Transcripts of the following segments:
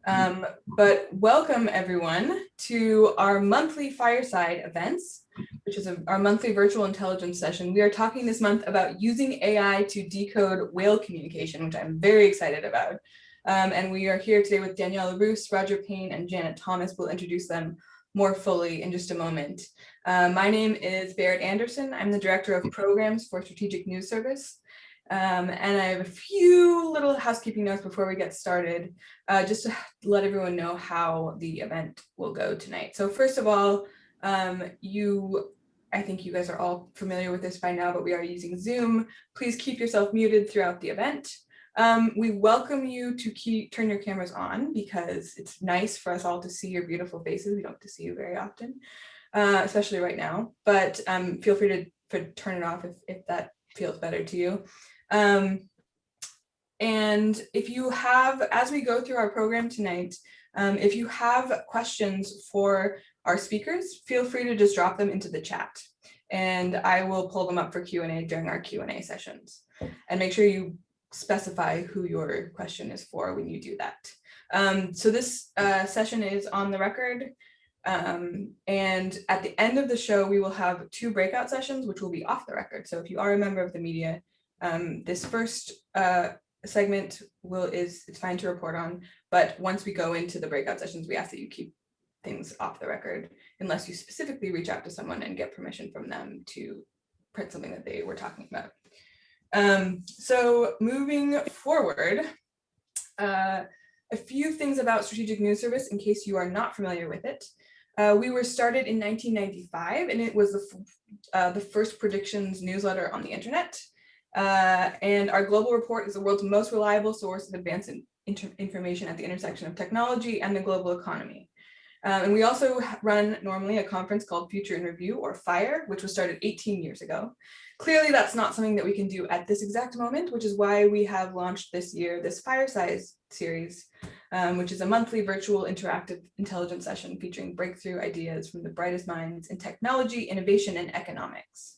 But welcome everyone to our monthly FiReSide events, which is our monthly virtual intelligence session. We are talking this month about using AI to decode whale communication, which I'm very excited about. And we are here today with Daniela Rus, Roger Payne, and Janet Thomas. We'll introduce them more fully in just a moment. My name is Barrett Anderson. I'm the Director of Programs for Strategic News Service. And I have a few little housekeeping notes before we get started, just to let everyone know how the event will go tonight. So first of all, I think you guys are all familiar with this by now, but we are using Zoom. Please keep yourself muted throughout the event. We welcome you to turn your cameras on because it's nice for us all to see your beautiful faces. We don't get to see you very often, especially right now, but feel free to turn it off if that feels better to you. And if you have, as we go through our program tonight, if you have questions for our speakers, feel free to just drop them into the chat and I will pull them up for Q&A during our Q&A sessions. And make sure you specify who your question is for when you do that. So this session is on the record. And at the end of the show, we will have 2 breakout sessions, which will be off the record. So if you are a member of the media, this first segment it's fine to report on, but once we go into the breakout sessions, we ask that you keep things off the record unless you specifically reach out to someone and get permission from them to print something that they were talking about. So moving forward, a few things about Strategic News Service in case you are not familiar with it. We were started in 1995 and it was the first predictions newsletter on the internet. And our global report is the world's most reliable source of advanced information at the intersection of technology and the global economy. And we also run normally a conference called Future in Review, or FIRE, which was started 18 years ago. Clearly, that's not something that we can do at this exact moment, which is why we have launched this year this FiReSide series, which is a monthly virtual interactive intelligence session featuring breakthrough ideas from the brightest minds in technology, innovation, and economics.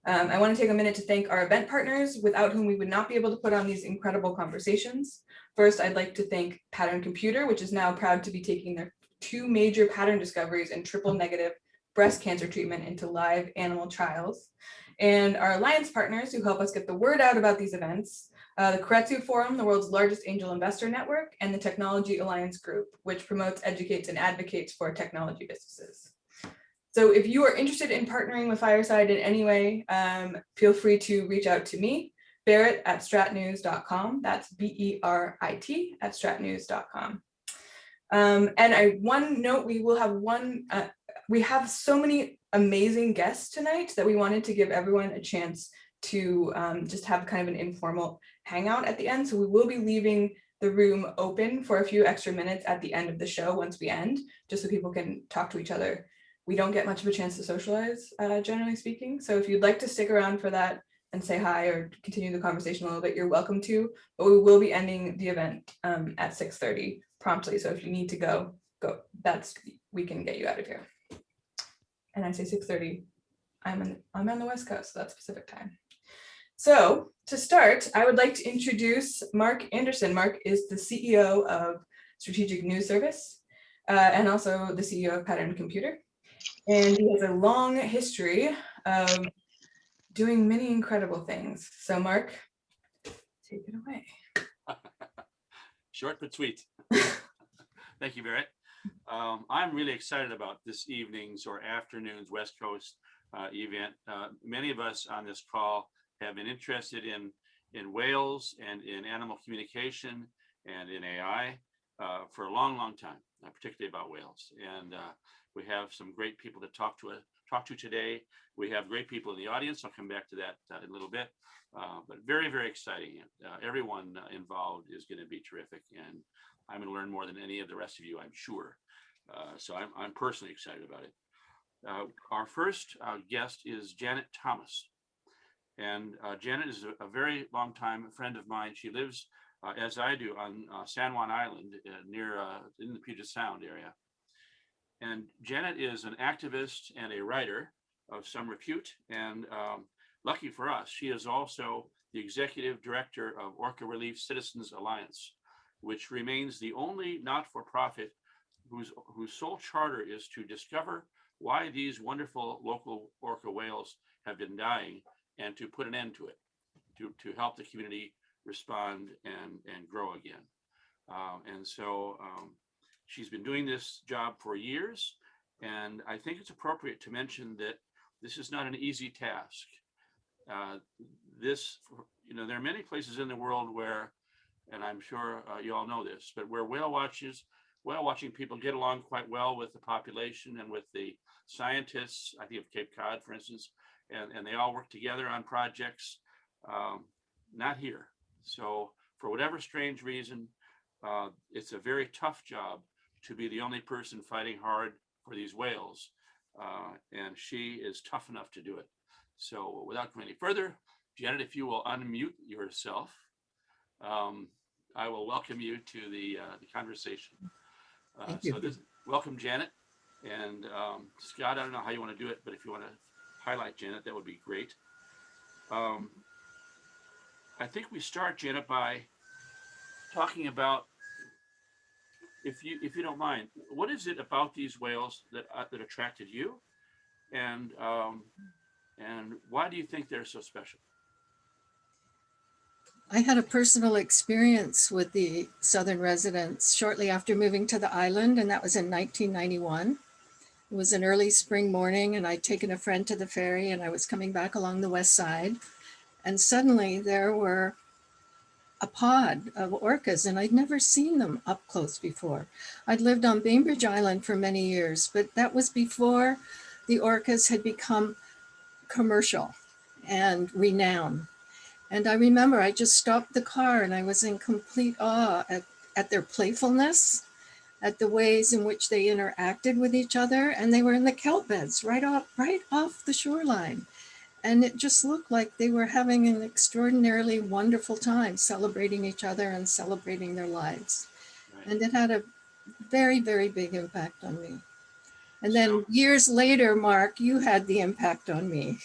I want to take a minute to thank our event partners, without whom we would not be able to put on these incredible conversations. First, I'd like to thank Pattern Computer, which is now proud to be taking their 2 major pattern discoveries in triple-negative breast cancer treatment into live animal trials. And our alliance partners who help us get the word out about these events, the Keiretsu Forum, the world's largest angel investor network, and the Technology Alliance Group, which promotes, educates, and advocates for technology businesses. So if you are interested in partnering with FiReSide in any way, feel free to reach out to me, Barrett at stratnews.com. That's BERIT at stratnews.com. And one note, we have so many amazing guests tonight that we wanted to give everyone a chance to just have kind of an informal hangout at the end. So we will be leaving the room open for a few extra minutes at the end of the show once we end, just so people can talk to each other. We don't get much of a chance to socialize, generally speaking. So if you'd like to stick around for that and say hi or continue the conversation a little bit, you're welcome to, but we will be ending the event at 6:30 promptly. So if you need to go, we can get you out of here. And I say 6:30, I'm on the West Coast, so that's Pacific time. So to start, I would like to introduce Mark Anderson. Mark is the CEO of Strategic News Service and also the CEO of Pattern Computer. And he has a long history of doing many incredible things. So Mark, take it away. Short but sweet. Thank you, Barrett. I'm really excited about this evening's or afternoon's West Coast event. Many of us on this call have been interested in whales and in animal communication and in AI for a long, long time, particularly about whales. And we have some great people to talk to today. We have great people in the audience. I'll come back to that in a little bit. But very, very exciting. Everyone involved is going to be terrific, and I'm going to learn more than any of the rest of you, I'm sure. So I'm personally excited about it. Our first guest is Janet Thomas, and Janet is a very long time friend of mine. She lives, as I do, on San Juan Island near in the Puget Sound area. And Janet is an activist and a writer of some repute, and lucky for us, she is also the executive director of Orca Relief Citizens Alliance, which remains the only not-for-profit whose sole charter is to discover why these wonderful local orca whales have been dying and to put an end to it, to help the community respond and grow again. And so she's been doing this job for years, and I think it's appropriate to mention that this is not an easy task. There are many places in the world where, and I'm sure you all know this, but where whale watching people get along quite well with the population and with the scientists. I think of Cape Cod, for instance, and they all work together on projects. Not here. So for whatever strange reason, it's a very tough job to be the only person fighting hard for these whales. And she is tough enough to do it. So without going any further, Janet, if you will unmute yourself, I will welcome you to the conversation. Welcome, Janet. And Scott, I don't know how you want to do it, but if you want to highlight Janet, that would be great. I think we start, Janet, by talking about, if you don't mind, what is it about these whales that attracted you, and why do you think they're so special? I had a personal experience with the Southern residents shortly after moving to the island, and that was in 1991. It was an early spring morning, and I'd taken a friend to the ferry, and I was coming back along the west side, and suddenly there were a pod of orcas, and I'd never seen them up close before. I'd lived on Bainbridge Island for many years, but that was before the orcas had become commercial and renowned. And I remember I just stopped the car and I was in complete awe at their playfulness, at the ways in which they interacted with each other. And they were in the kelp beds right off the shoreline. And it just looked like they were having an extraordinarily wonderful time celebrating each other and celebrating their lives. Right. And it had a very, very big impact on me. And then years later, Mark, you had the impact on me.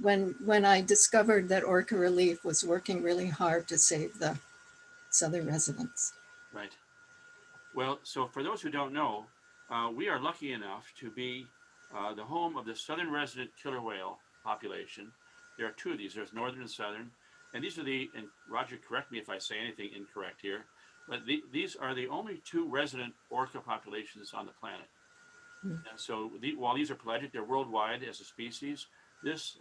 When I discovered that Orca Relief was working really hard to save the Southern residents. Right. Well, so for those who don't know, we are lucky enough to be the home of the Southern resident killer whale population. There are two of these. There's Northern and Southern. And these are and Roger, correct me if I say anything incorrect here, but these are the only two resident orca populations on the planet. And so while these are pelagic, they're worldwide as a species. This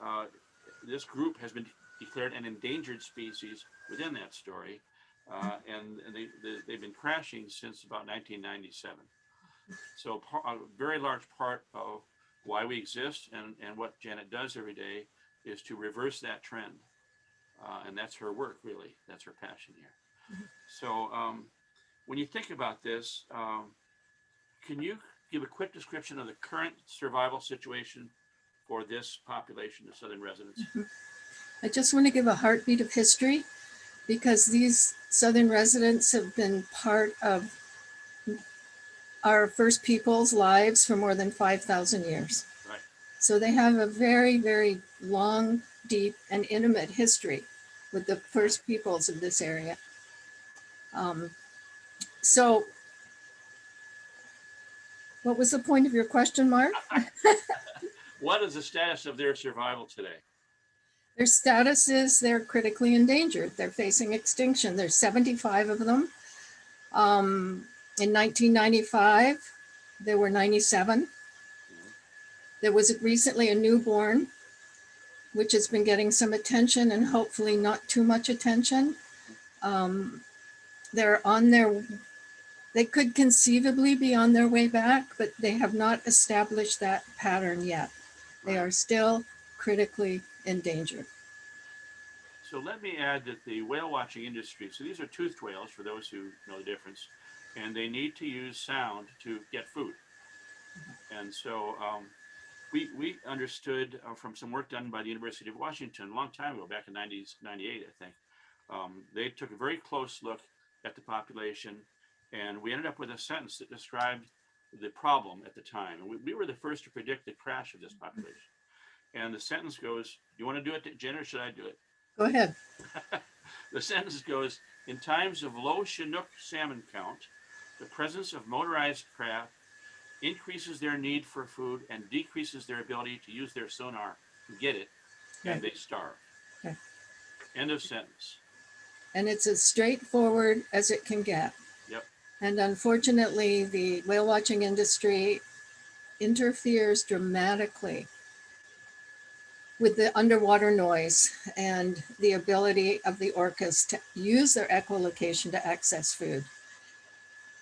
group has been declared an endangered species within that story, and they've been crashing since about 1997. So a very large part of why we exist and what Janet does every day is to reverse that trend, and that's her work, really. That's her passion here. So when you think about this, can you give a quick description of the current survival situation for this population of Southern residents? I just want to give a heartbeat of history, because these Southern residents have been part of our First Peoples' lives for more than 5,000 years. Right. So they have a very, very long, deep, and intimate history with the First Peoples of this area. So what was the point of your question, Mark? What is the status of their survival today? Their status is they're critically endangered. They're facing extinction. There's 75 of them. In 1995, there were 97. There was recently a newborn, which has been getting some attention and hopefully not too much attention. They could conceivably be on their way back, but they have not established that pattern yet. They are still critically endangered. So let me add that the whale watching industry, so these are toothed whales for those who know the difference, and they need to use sound to get food. And so we understood from some work done by the University of Washington a long time ago, back in 1998, I think. They took a very close look at the population, and we ended up with a sentence that described the problem at the time. And we were the first to predict the crash of this population. And the sentence goes, you want to do it, Jen, or should I do it? Go ahead. The sentence goes, in times of low Chinook salmon count, the presence of motorized craft increases their need for food and decreases their ability to use their sonar to get it, and Right. they starve. Okay. End of sentence. And it's as straightforward as it can get. Yep. And unfortunately, the whale watching industry interferes dramatically with the underwater noise and the ability of the orcas to use their echolocation to access food.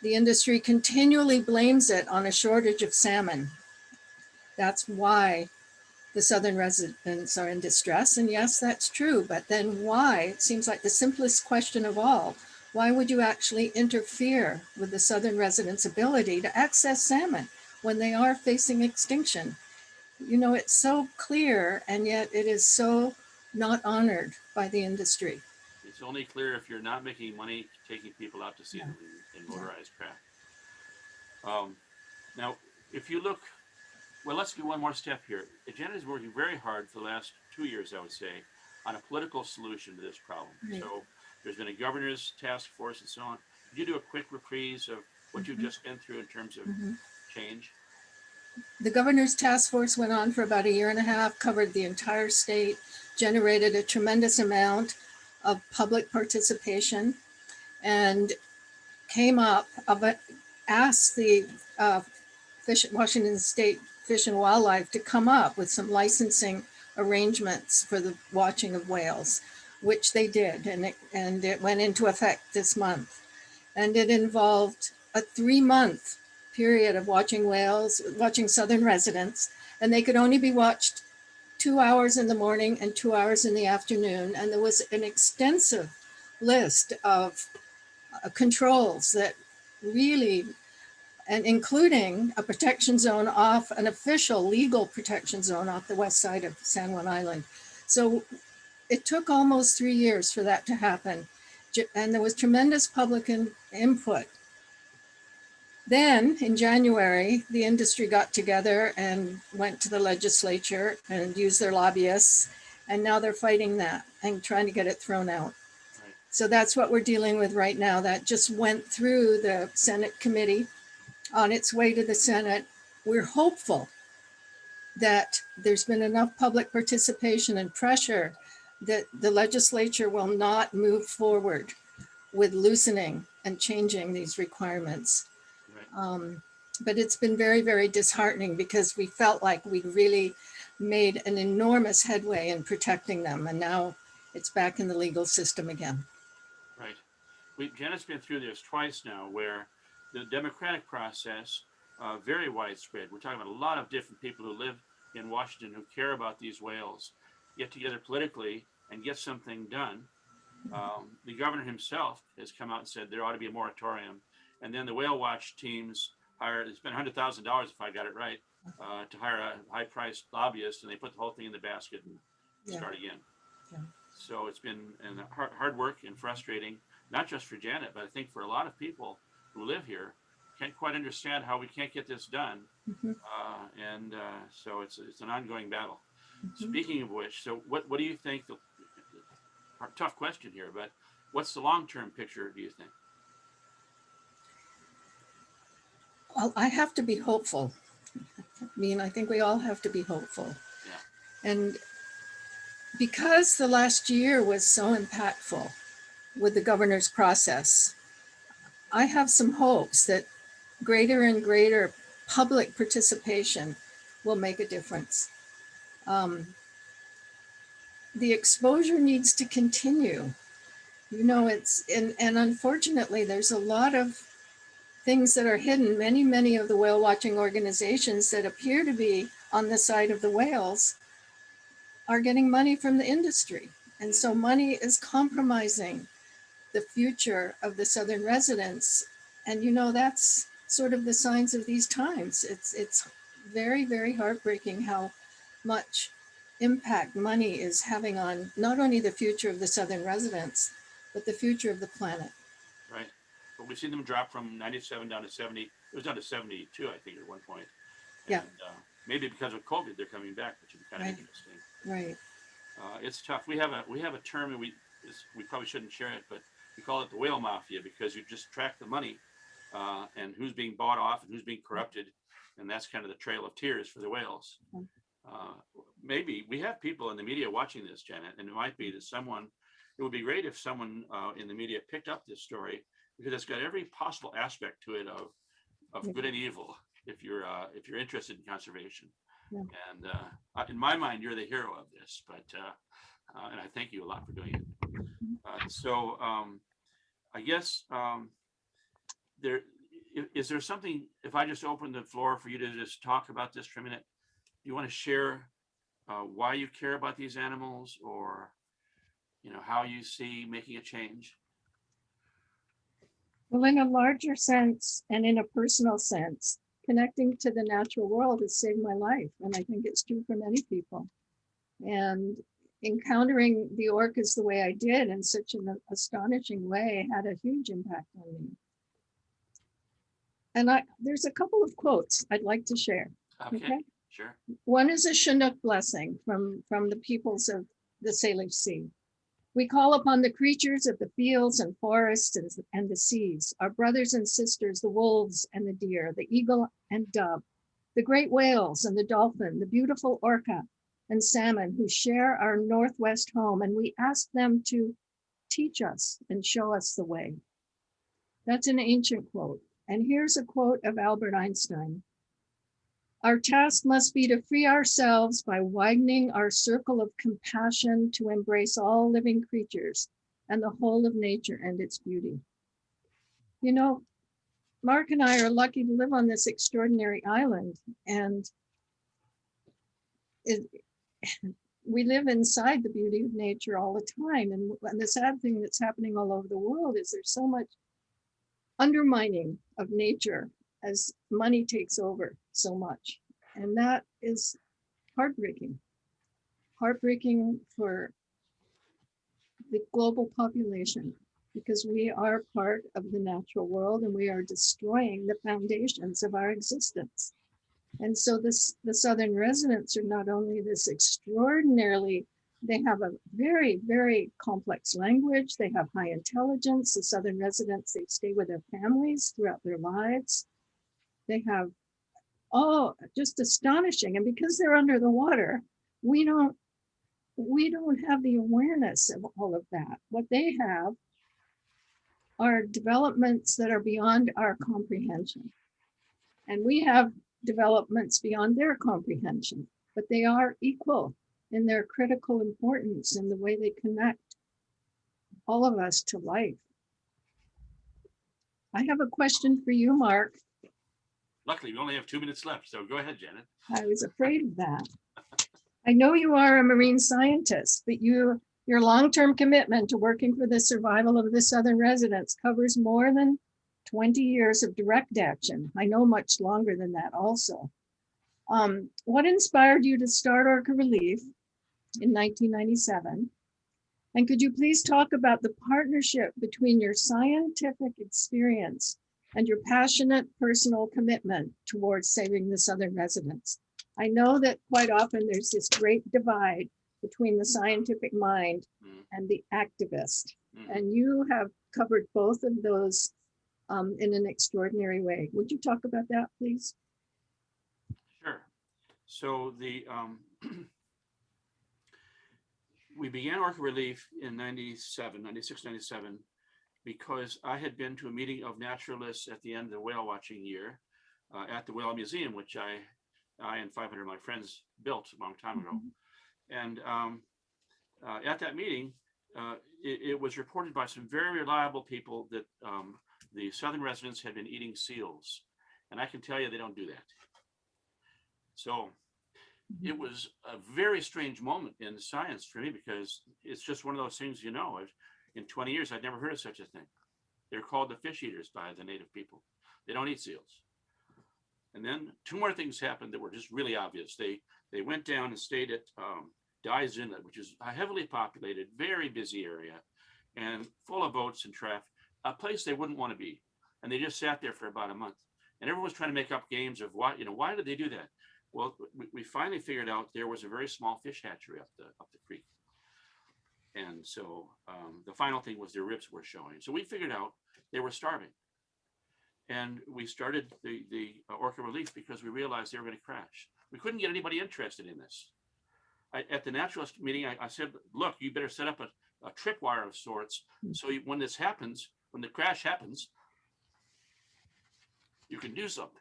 The industry continually blames it on a shortage of salmon. That's why the southern residents are in distress. And yes, that's true. But then why? It seems like the simplest question of all. Why would you actually interfere with the southern residents' ability to access salmon when they are facing extinction? You know, it's so clear, and yet it is so not honored by the industry. It's only clear if you're not making money taking people out to see them in motorized craft. Now, if you look, well, let's do one more step here. Agenda is working very hard for the last 2 years, I would say, on a political solution to this problem. Right. So there's been a governor's task force and so on. Could you do a quick reprise of what you've just been through in terms of change? The governor's task force went on for about 1.5 years, covered the entire state, generated a tremendous amount of public participation, and came up of it, asked the Washington State Fish and Wildlife to come up with some licensing arrangements for the watching of whales, which they did, and it went into effect this month. And it involved a 3-month period of watching whales, watching southern residents, and they could only be watched 2 hours in the morning and 2 hours in the afternoon. And there was an extensive list of controls that really, and including a protection zone off, an official legal protection zone off the west side of San Juan Island. So it took almost 3 years for that to happen. And there was tremendous public input. Then in January, the industry got together and went to the legislature and used their lobbyists. And now they're fighting that and trying to get it thrown out. Right. So that's what we're dealing with right now. That just went through the Senate committee on its way to the Senate. We're hopeful that there's been enough public participation and pressure that the legislature will not move forward with loosening and changing these requirements. Right. But it's been very, very disheartening because we felt like we really made an enormous headway in protecting them. And now it's back in the legal system again. Right. Janet's been through this twice now where the democratic process, very widespread. We're talking about a lot of different people who live in Washington who care about these whales, get together politically and get something done. The governor himself has come out and said there ought to be a moratorium. And then the whale watch teams they spent $100,000, if I got it right, to hire a high-priced lobbyist, and they put the whole thing in the basket and start again. Yeah. So it's been hard work and frustrating, not just for Janet, but I think for a lot of people who live here, can't quite understand how we can't get this done. So it's an ongoing battle. Speaking of which, so what do you think, tough question here, but what's the long-term picture, do you think? Well, I have to be hopeful. I think we all have to be hopeful. Yeah. And because the last year was so impactful with the governor's process, I have some hopes that greater and greater public participation will make a difference. The exposure needs to continue. And unfortunately, there's a lot of things that are hidden. Many of the whale watching organizations that appear to be on the side of the whales are getting money from the industry. And so money is compromising the future of the southern residents. And that's sort of the signs of these times. It's very, very heartbreaking how much impact money is having on not only the future of the southern residents, but the future of the planet. Right. But we've seen them drop from 97 down to 70. It was down to 72, I think, at one point. And, maybe because of COVID, they're coming back, which would be kind of interesting. Right. It's tough. We have a term, and we probably shouldn't share it, but we call it the whale mafia because you just track the money and who's being bought off and who's being corrupted. And that's kind of the trail of tears for the whales. Maybe we have people in the media watching this, Janet, and it might be that it would be great if someone in the media picked up this story because it's got every possible aspect to it of good and evil if you're interested in conservation. Yeah. And in my mind, you're the hero of this, but and I thank you a lot for doing it. So I guess is there something, if I just open the floor for you to just talk about this for a minute, do you want to share why you care about these animals or, how you see making a change? Well, in a larger sense and in a personal sense, connecting to the natural world has saved my life. And I think it's true for many people. And encountering the orcas the way I did in such an astonishing way had a huge impact on me. And there's a couple of quotes I'd like to share. Okay? Sure. One is a Chinook blessing from the peoples of the Salish Sea. We call upon the creatures of the fields and forests and the seas, our brothers and sisters, the wolves and the deer, the eagle and dove, the great whales and the dolphin, the beautiful orca and salmon who share our Northwest home, and we ask them to teach us and show us the way. That's an ancient quote. And here's a quote of Albert Einstein. Our task must be to free ourselves by widening our circle of compassion to embrace all living creatures and the whole of nature and its beauty. Mark and I are lucky to live on this extraordinary island, and we live inside the beauty of nature all the time. And the sad thing that's happening all over the world is there's so much undermining of nature as money takes over so much. And that is heartbreaking for the global population, because we are part of the natural world and we are destroying the foundations of our existence. And so the Southern residents are not only this extraordinarily, they have a very, very complex language. They have high intelligence. The Southern residents, they stay with their families throughout their lives. They have, just astonishing. And because they're under the water, we don't have the awareness of all of that. What they have are developments that are beyond our comprehension. And we have developments beyond their comprehension, but they are equal in their critical importance in the way they connect all of us to life. I have a question for you, Mark. Luckily, we only have 2 minutes left, so go ahead, Janet. I was afraid of that. I know you are a marine scientist, but your long-term commitment to working for the survival of the Southern residents covers more than 20 years of direct action. I know much longer than that also. What inspired you to start Orca Relief in 1997? And could you please talk about the partnership between your scientific experience and your passionate personal commitment towards saving the Southern residents? I know that quite often there's this great divide between the scientific mind and the activist. And you have covered both of those in an extraordinary way. Would you talk about that, please? Sure. So we began Orca Relief in 96, 97, because I had been to a meeting of naturalists at the end of the whale watching year at the Whale Museum, which I and 500 of my friends built a long time ago. And at that meeting, it was reported by some very reliable people that the Southern residents had been eating seals. And I can tell you they don't do that. So it was a very strange moment in science for me, because it's just one of those things, in 20 years, I'd never heard of such a thing. They're called the fish eaters by the native people. They don't eat seals. And then 2 more things happened that were just really obvious. They went down and stayed at Dyes Inlet, which is a heavily populated, very busy area and full of boats and traffic, a place they wouldn't want to be. And they just sat there for about a month. And everyone was trying to make up games of why did they do that? Well, we finally figured out there was a very small fish hatchery up the creek. And so the final thing was their ribs were showing. So we figured out they were starving. And we started the orca relief because we realized they were going to crash. We couldn't get anybody interested in this. At the naturalist meeting, I said, look, you better set up a tripwire of sorts. So when this happens, when the crash happens, you can do something.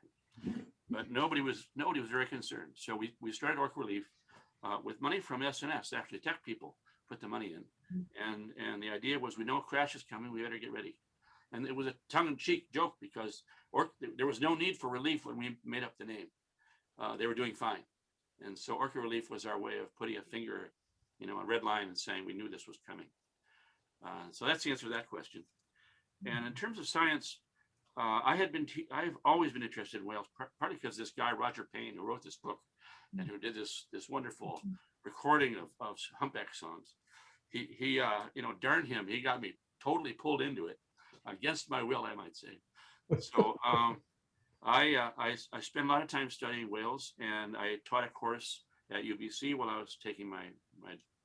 But nobody was very concerned. So we started orca relief with money from SNS, actually tech people put the money in. And the idea was, we know a crash is coming, we better get ready. And it was a tongue-in-cheek joke because there was no need for relief when we made up the name. They were doing fine. And so orca relief was our way of putting a finger, a red line and saying we knew this was coming. So that's the answer to that question. And in terms of science, I've always been interested in whales, partly because this guy, Roger Payne, who wrote this book and who did this wonderful recording of humpback songs, he darn him, he got me totally pulled into it against my will, I might say. So I spent a lot of time studying whales, and I taught a course at UBC while I was taking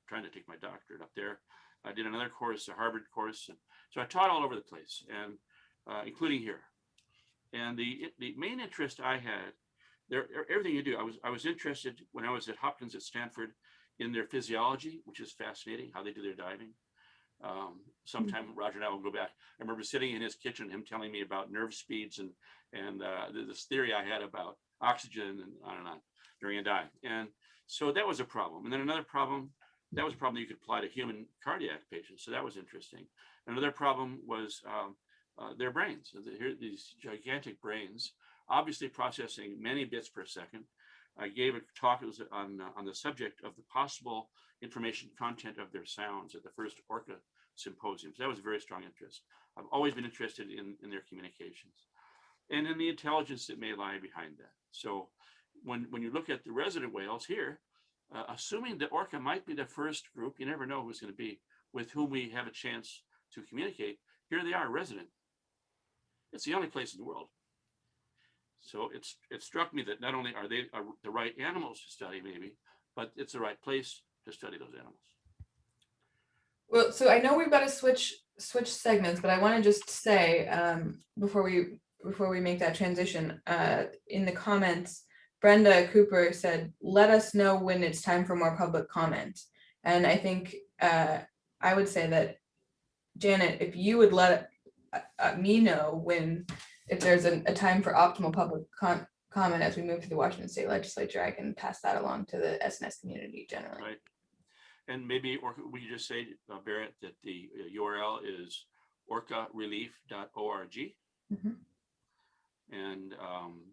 trying to take my doctorate up there. I did another course, a Harvard course. And so I taught all over the place, and including here. And the main interest I had, everything you do, I was interested when I was at Hopkins at Stanford in their physiology, which is fascinating, how they do their diving. Sometime Roger and I will go back. I remember sitting in his kitchen, him telling me about nerve speeds and this theory I had about oxygen and on during a dive. And so that was a problem. And then another problem, that was a problem you could apply to human cardiac patients. So that was interesting. Another problem was their brains. These gigantic brains, obviously processing many bits per second. I gave a talk on the subject of the possible information content of their sounds at the first orca symposium. So that was a very strong interest. I've always been interested in their communications and in the intelligence that may lie behind that. So when you look at the resident whales here, assuming the orca might be the first group, you never know who's going to be, with whom we have a chance to communicate. Here they are, resident. It's the only place in the world. So it struck me that not only are they the right animals to study, maybe, but it's the right place to study those animals. Well, so I know we've got to switch segments, but I want to just say before we make that transition, in the comments, Brenda Cooper said, "Let us know when it's time for more public comment." And I think I would say that, Janet, if you would let me know if there's a time for optimal public comment as we move to the Washington State Legislature, I can pass that along to the SNS community generally. Right. And maybe we just say, Barrett, that the URL is orcarelief.org. Mm-hmm. And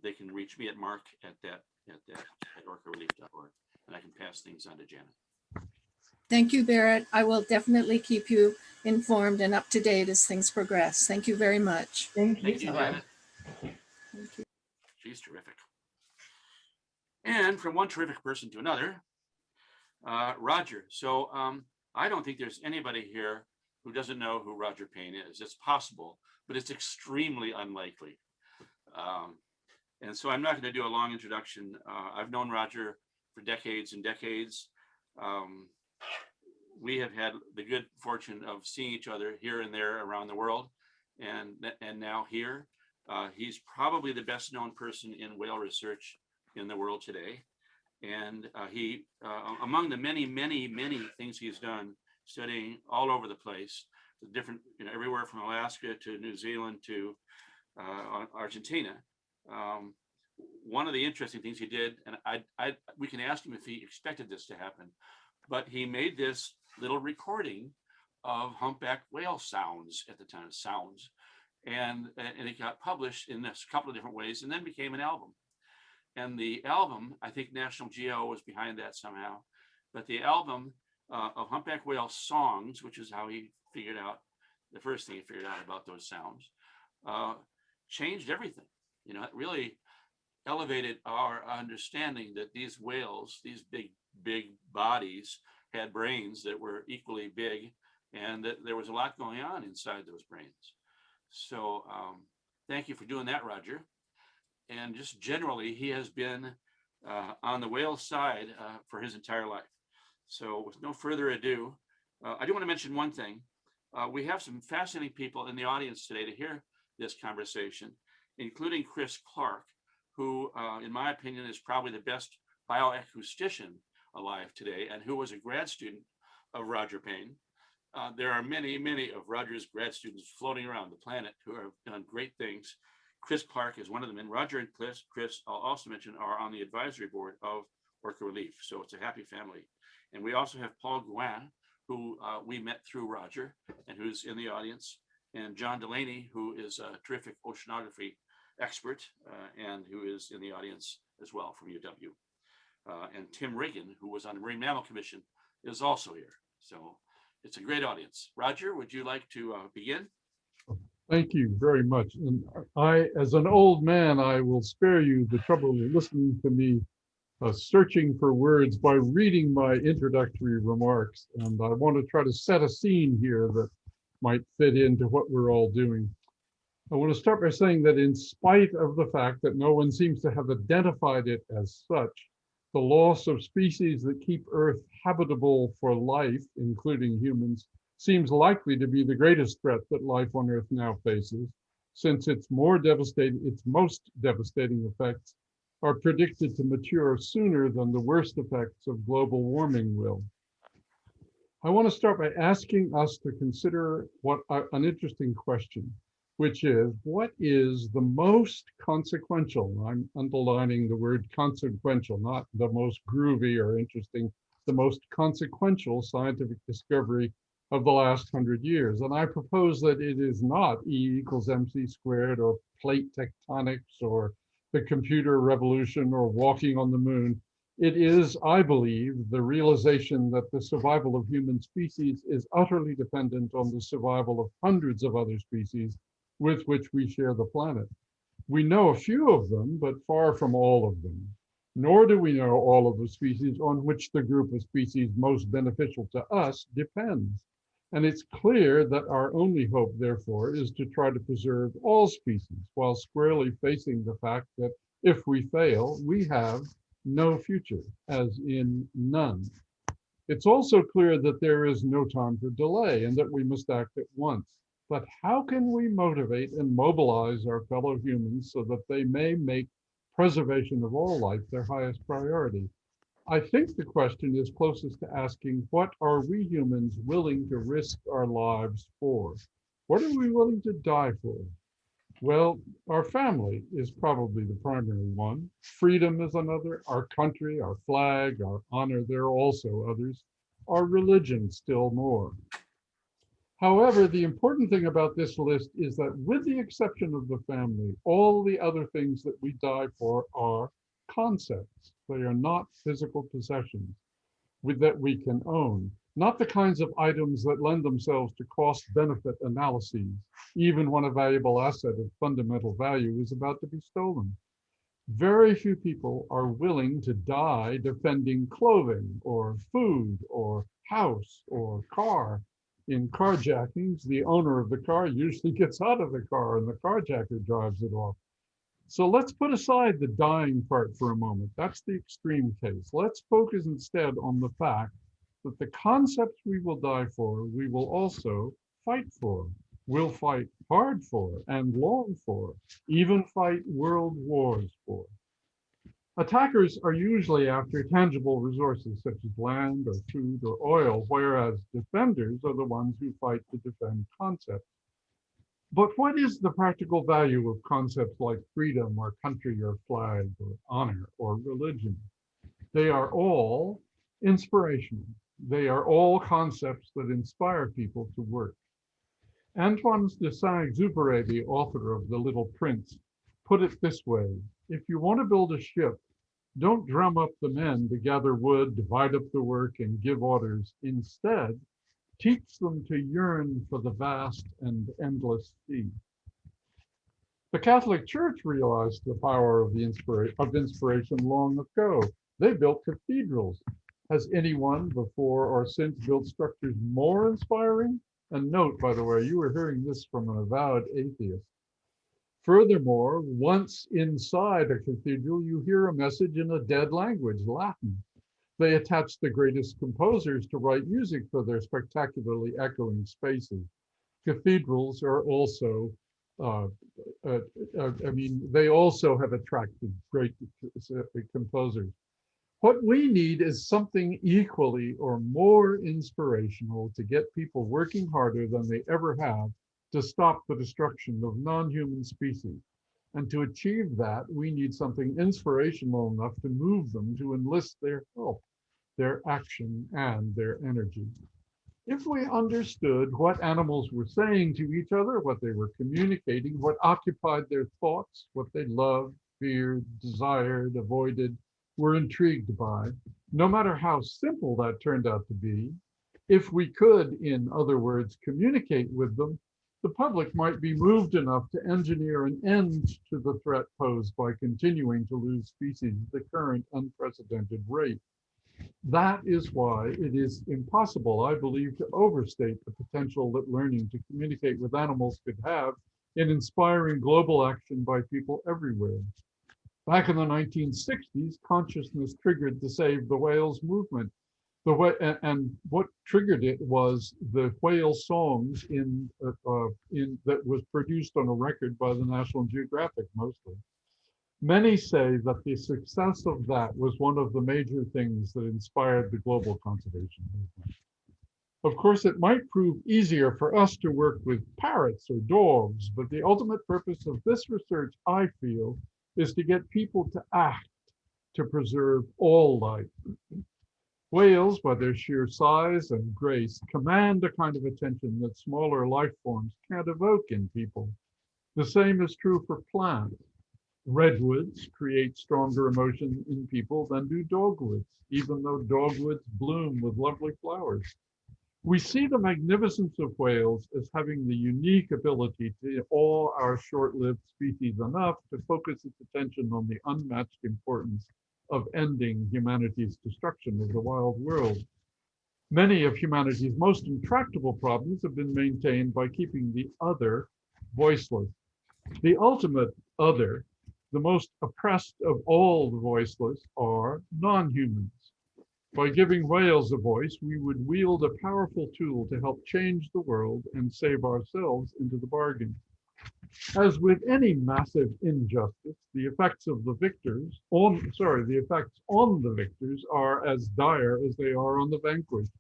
they can reach me at orcarelief.org, and I can pass things on to Janet. Thank you, Barrett. I will definitely keep you informed and up to date as things progress. Thank you very much. Thank you so much. Janet. Thank you. She's terrific. And from one terrific person to another, Roger. So I don't think there's anybody here who doesn't know who Roger Payne is. It's possible, but it's extremely unlikely. And so I'm not going to do a long introduction. I've known Roger for decades and decades. We have had the good fortune of seeing each other here and there around the world, and now here. He's probably the best known person in whale research in the world today. And he, among the many, many, many things he's done, studying all over the place, the different, everywhere from Alaska to New Zealand to Argentina. One of the interesting things he did, and we can ask him if he expected this to happen, but he made this little recording of humpback whale sounds at the time, and it got published in this couple of different ways, and then became an album. And the album, I think National Geo was behind that somehow, but the album of humpback whale songs, which is how he figured out, the first thing he figured out about those sounds, changed everything. It really elevated our understanding that these whales, these big bodies, had brains that were equally big, and that there was a lot going on inside those brains. So thank you for doing that, Roger. And just generally, he has been on the whale side for his entire life. So with no further ado, I do want to mention one thing. We have some fascinating people in the audience today to hear this conversation, including Chris Clark, who, in my opinion, is probably the best bioacoustician alive today, and who was a grad student of Roger Payne. There are many, many of Roger's grad students floating around the planet who have done great things. Chris Clark is one of them, and Roger and Chris, I'll also mention, are on the advisory board of Orca Relief, so it's a happy family. And we also have Paul Gouin, who we met through Roger and who's in the audience, and John Delaney, who is a terrific oceanography expert and who is in the audience as well from UW. And Tim Reagan, who was on the Marine Mammal Commission, is also here. So it's a great audience. Roger, would you like to begin? Thank you very much. And I, as an old man, I will spare you the trouble of listening to me searching for words by reading my introductory remarks. And I want to try to set a scene here that might fit into what we're all doing. I want to start by saying that in spite of the fact that no one seems to have identified it as such, the loss of species that keep Earth habitable for life, including humans, seems likely to be the greatest threat that life on Earth now faces, since its most devastating effects are predicted to mature sooner than the worst effects of global warming will. I want to start by asking us to consider an interesting question, which is, what is the most consequential? I'm underlining the word consequential, not the most groovy or interesting, the most consequential scientific discovery of the last 100 years. And I propose that it is not E equals MC squared or plate tectonics or the computer revolution or walking on the moon. It is, I believe, the realization that the survival of human species is utterly dependent on the survival of hundreds of other species with which we share the planet. We know a few of them, but far from all of them. Nor do we know all of the species on which the group of species most beneficial to us depends. And it's clear that our only hope, therefore, is to try to preserve all species while squarely facing the fact that if we fail, we have no future, as in none. It's also clear that there is no time for delay and that we must act at once. But how can we motivate and mobilize our fellow humans so that they may make preservation of all life their highest priority? I think the question is closest to asking, what are we humans willing to risk our lives for? What are we willing to die for? Well, our family is probably the primary one. Freedom is another. Our country, our flag, our honor, there are also others. Our religion, still more. However, the important thing about this list is that with the exception of the family, all the other things that we die for are concepts. They are not physical possessions that we can own, not the kinds of items that lend themselves to cost-benefit analyses, even when a valuable asset of fundamental value is about to be stolen. Very few people are willing to die defending clothing or food or house or car. In carjackings, the owner of the car usually gets out of the car and the carjacker drives it off. So let's put aside the dying part for a moment. That's the extreme case. Let's focus instead on the fact that the concepts we will die for, we will also fight for. We'll fight hard for and long for, even fight world wars for. Attackers are usually after tangible resources such as land or food or oil, whereas defenders are the ones who fight to defend concepts. But what is the practical value of concepts like freedom or country or flag or honor or religion? They are all inspirational. They are all concepts that inspire people to work. Antoine de Saint-Exupéry, the author of The Little Prince, put it this way: if you want to build a ship, don't drum up the men to gather wood, divide up the work, and give orders. Instead, teach them to yearn for the vast and endless sea. The Catholic Church realized the power of inspiration long ago. They built cathedrals. Has anyone before or since built structures more inspiring? And note, by the way, you were hearing this from an avowed atheist. Furthermore, once inside a cathedral, you hear a message in a dead language, Latin. They attached the greatest composers to write music for their spectacularly echoing spaces. Cathedrals are also, uh, I mean, they also have attracted great composers. What we need is something equally or more inspirational to get people working harder than they ever have to stop the destruction of non-human species. And to achieve that, we need something inspirational enough to move them to enlist their help, their action, and their energy. If we understood what animals were saying to each other, what they were communicating, what occupied their thoughts, what they loved, feared, desired, avoided, were intrigued by, no matter how simple that turned out to be, if we could, in other words, communicate with them, the public might be moved enough to engineer an end to the threat posed by continuing to lose species at the current unprecedented rate. That is why it is impossible, I believe, to overstate the potential that learning to communicate with animals could have in inspiring global action by people everywhere. Back in the 1960s, consciousness triggered the Save the Whales movement. And what triggered it was the whale songs that was produced on a record by the National Geographic mostly. Many say that the success of that was one of the major things that inspired the global conservation movement. Of course, it might prove easier for us to work with parrots or dogs, but the ultimate purpose of this research, I feel, is to get people to act to preserve all life. Whales, by their sheer size and grace, command a kind of attention that smaller life forms can't evoke in people. The same is true for plants. Redwoods create stronger emotion in people than do dogwoods, even though dogwoods bloom with lovely flowers. We see the magnificence of whales as having the unique ability to awe our short-lived species enough to focus its attention on the unmatched importance of ending humanity's destruction of the wild world. Many of humanity's most intractable problems have been maintained by keeping the other voiceless. The ultimate other, the most oppressed of all the voiceless, are non-humans. By giving whales a voice, we would wield a powerful tool to help change the world and save ourselves into the bargain. As with any massive injustice, the effects on the victors are as dire as they are on the vanquished.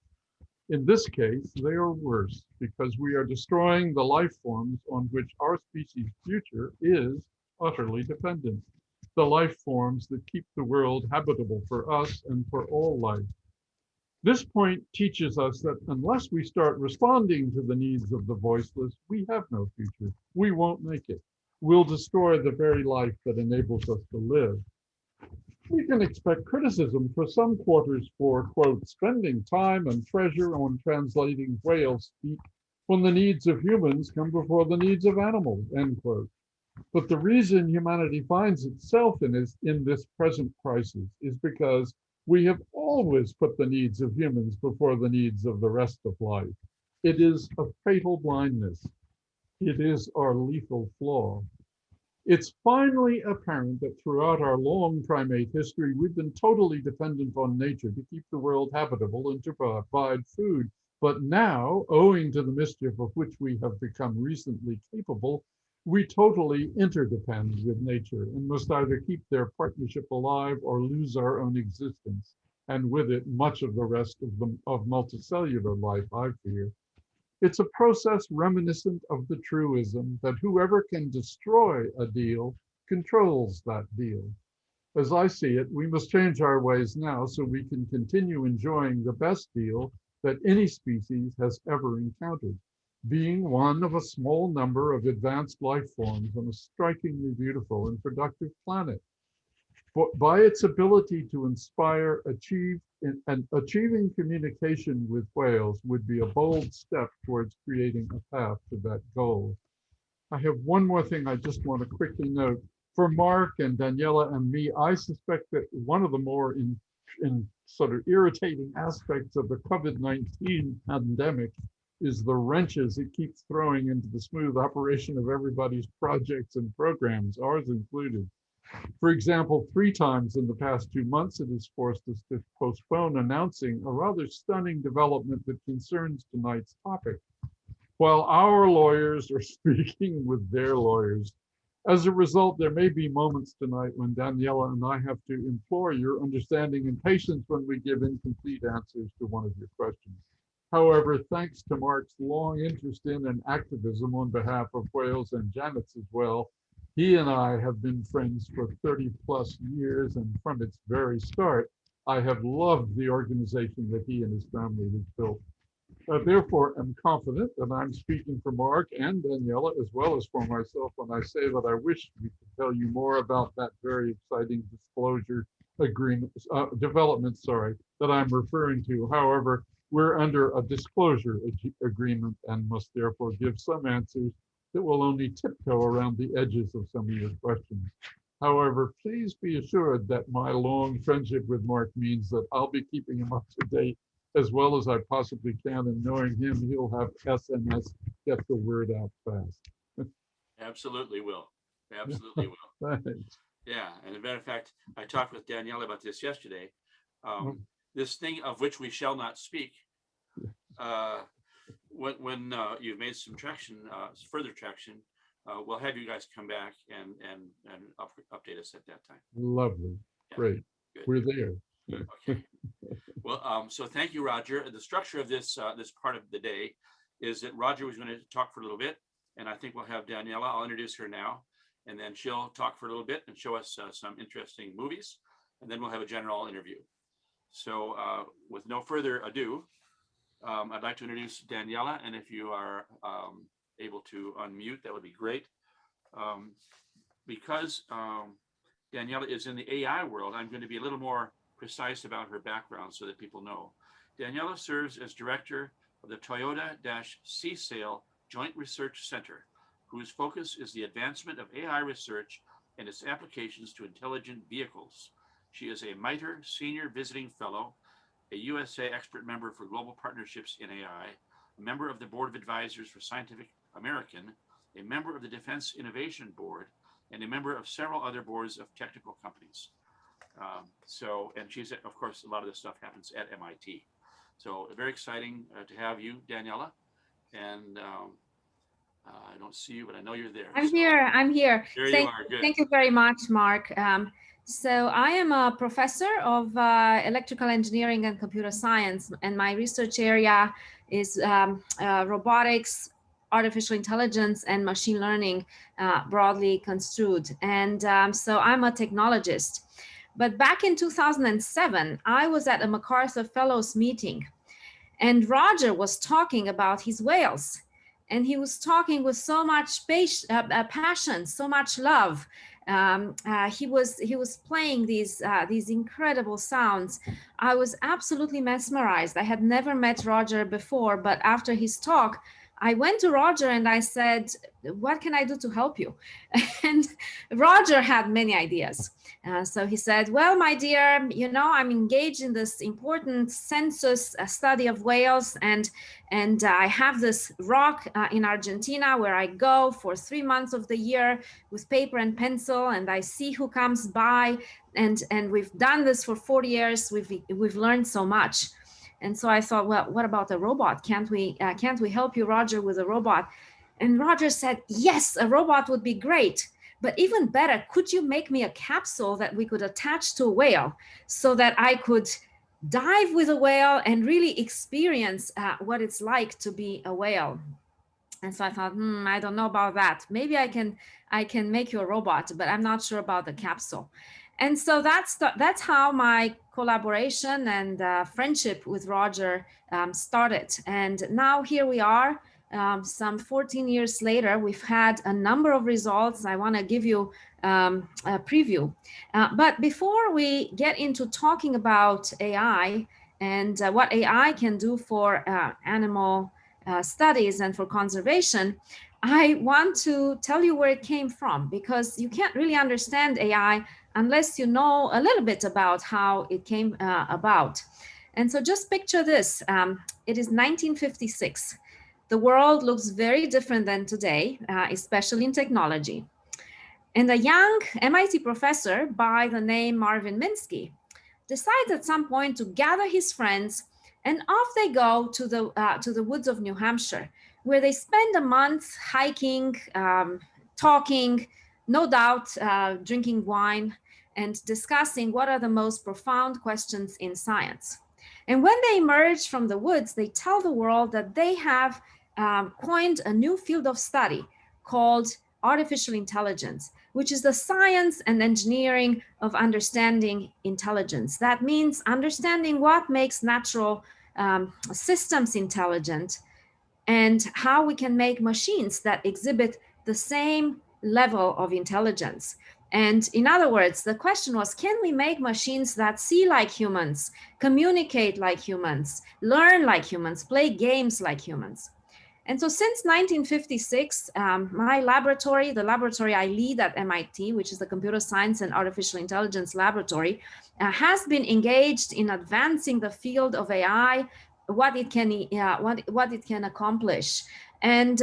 In this case, they are worse because we are destroying the life forms on which our species' future is utterly dependent. The life forms that keep the world habitable for us and for all life. This point teaches us that unless we start responding to the needs of the voiceless, we have no future. We won't make it. We'll destroy the very life that enables us to live. We can expect criticism for some quarters for, quote, spending time and treasure on translating whale speak when the needs of humans come before the needs of animals, end quote. But the reason humanity finds itself in this present crisis is because we have always put the needs of humans before the needs of the rest of life. It is a fatal blindness. It is our lethal flaw. It's finally apparent that throughout our long primate history, we've been totally dependent on nature to keep the world habitable and to provide food. But now, owing to the mischief of which we have become recently capable, we totally interdepend with nature and must either keep their partnership alive or lose our own existence, and with it, much of the rest of multicellular life, I fear. It's a process reminiscent of the truism that whoever can destroy a deal controls that deal. As I see it, we must change our ways now so we can continue enjoying the best deal that any species has ever encountered, being one of a small number of advanced life forms on a strikingly beautiful and productive planet. By its ability to inspire, achieving communication with whales would be a bold step towards creating a path to that goal. I have one more thing I just want to quickly note. For Mark and Daniela and me, I suspect that one of the more in sort of irritating aspects of the COVID-19 pandemic is the wrenches it keeps throwing into the smooth operation of everybody's projects and programs, ours included. For example, 3 times in the past 2 months, it has forced us to postpone announcing a rather stunning development that concerns tonight's topic, while our lawyers are speaking with their lawyers. As a result, there may be moments tonight when Daniela and I have to implore your understanding and patience when we give incomplete answers to one of your questions. However, thanks to Mark's long interest in and activism on behalf of whales and Janet's as well, he and I have been friends for 30 plus years, and from its very start, I have loved the organization that he and his family have built. Therefore, I'm confident that I'm speaking for Mark and Daniela as well as for myself when I say that I wish we could tell you more about that very exciting disclosure agreement, development, that I'm referring to. However, we're under a disclosure agreement and must therefore give some answers that will only tiptoe around the edges of some of your questions. However, please be assured that my long friendship with Mark means that I'll be keeping him up to date as well as I possibly can, and knowing him, he'll have SNS get the word out fast. Absolutely will. Absolutely will. Thanks. Yeah, and as a matter of fact, I talked with Daniela about this yesterday. This thing of which we shall not speak, when you've made some traction, further traction, we'll have you guys come back and update us at that time. Lovely. Yeah. Great. Good. We're there. Okay. Well, so thank you, Roger. The structure of this this part of the day is that Roger was going to talk for a little bit, and I think we'll have Daniela. I'll introduce her now, and then she'll talk for a little bit and show us some interesting movies, and then we'll have a general interview. So with no further ado, I'd like to introduce Daniela, and if you are able to unmute, that would be great. Because Daniela is in the AI world, I'm going to be a little more precise about her background so that people know. Daniela serves as director of the Toyota-CSAIL Joint Research Center, whose focus is the advancement of AI research and its applications to intelligent vehicles. She is a MITRE Senior Visiting Fellow, a USA Expert Member for Global Partnerships in AI, a member of the Board of Advisors for Scientific American, a member of the Defense Innovation Board, and a member of several other boards of technical companies. And she's, of course, a lot of this stuff happens at MIT. So very exciting to have you, Daniela. And I don't see you, but I know you're there. I'm here. There you are. Good. Thank you very much, Mark. So I am a professor of electrical engineering and computer science, and my research area is robotics, artificial intelligence, and machine learning, broadly construed. And so I'm a technologist. But back in 2007, I was at a MacArthur Fellows meeting, and Roger was talking about his whales. And he was talking with so much passion, so much love. He was playing these incredible sounds. I was absolutely mesmerized. I had never met Roger before, but after his talk, I went to Roger and I said, "What can I do to help you?" And Roger had many ideas. So he said, "Well, my dear, you know, I'm engaged in this important census study of whales, and I have this rock in Argentina where I go for 3 months of the year with paper and pencil, and I see who comes by, and we've done this for 40 years. We've learned so much." And so I thought, well, what about a robot? Can't we help you, Roger, with a robot? And Roger said, yes, a robot would be great. But even better, could you make me a capsule that we could attach to a whale so that I could dive with a whale and really experience what it's like to be a whale? And so I thought, I don't know about that. Maybe I can make you a robot, but I'm not sure about the capsule. And so that's how my collaboration and friendship with Roger started. And now here we are, some 14 years later. We've had a number of results. I want to give you a preview. But before we get into talking about AI and what AI can do for animal studies and for conservation, I want to tell you where it came from, because you can't really understand AI unless you know a little bit about how it came about. And so just picture this. It is 1956. The world looks very different than today, especially in technology. And a young MIT professor by the name Marvin Minsky decides at some point to gather his friends, and off they go to the woods of New Hampshire, where they spend a month hiking, talking, no doubt drinking wine, and discussing what are the most profound questions in science. And when they emerge from the woods, they tell the world that they have coined a new field of study called artificial intelligence, which is the science and engineering of understanding intelligence. That means understanding what makes natural systems intelligent and how we can make machines that exhibit the same level of intelligence. And in other words, the question was, can we make machines that see like humans, communicate like humans, learn like humans, play games like humans? And so since 1956, my laboratory, the laboratory I lead at MIT, which is the Computer Science and Artificial Intelligence Laboratory, has been engaged in advancing the field of AI, what it can accomplish. And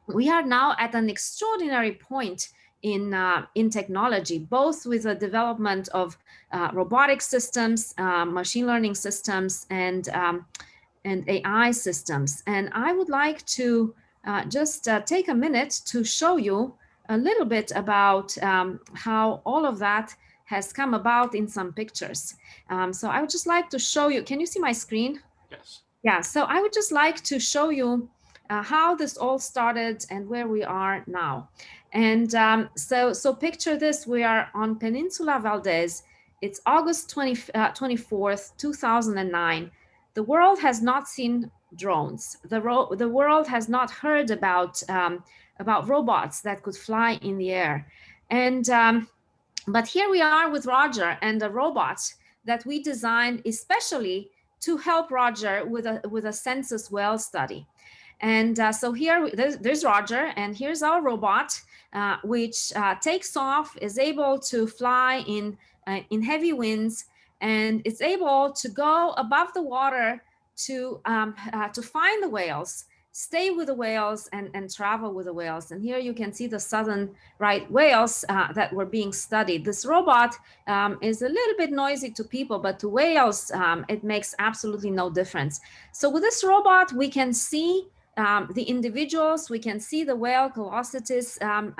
we are now at an extraordinary point in technology, both with the development of robotic systems, machine learning systems, and AI systems. And I would like to just take a minute to show you a little bit about how all of that has come about in some pictures. So I would just like to show you, can you see my screen? Yes. Yeah, so I would just like to show you how this all started and where we are now. And so picture this, we are on Peninsula Valdez. It's August 24th, 2009. The world has not seen drones. The world has not heard about robots that could fly in the air. And but here we are with Roger and a robot that we designed especially to help Roger with a census well study. And so here, there's Roger, and here's our robot, which takes off, is able to fly in heavy winds, and it's able to go above the water to find the whales, stay with the whales, and travel with the whales. And here you can see the southern right whales that were being studied. This robot is a little bit noisy to people, but to whales, it makes absolutely no difference. So with this robot, we can see the individuals, we can see the whale velocities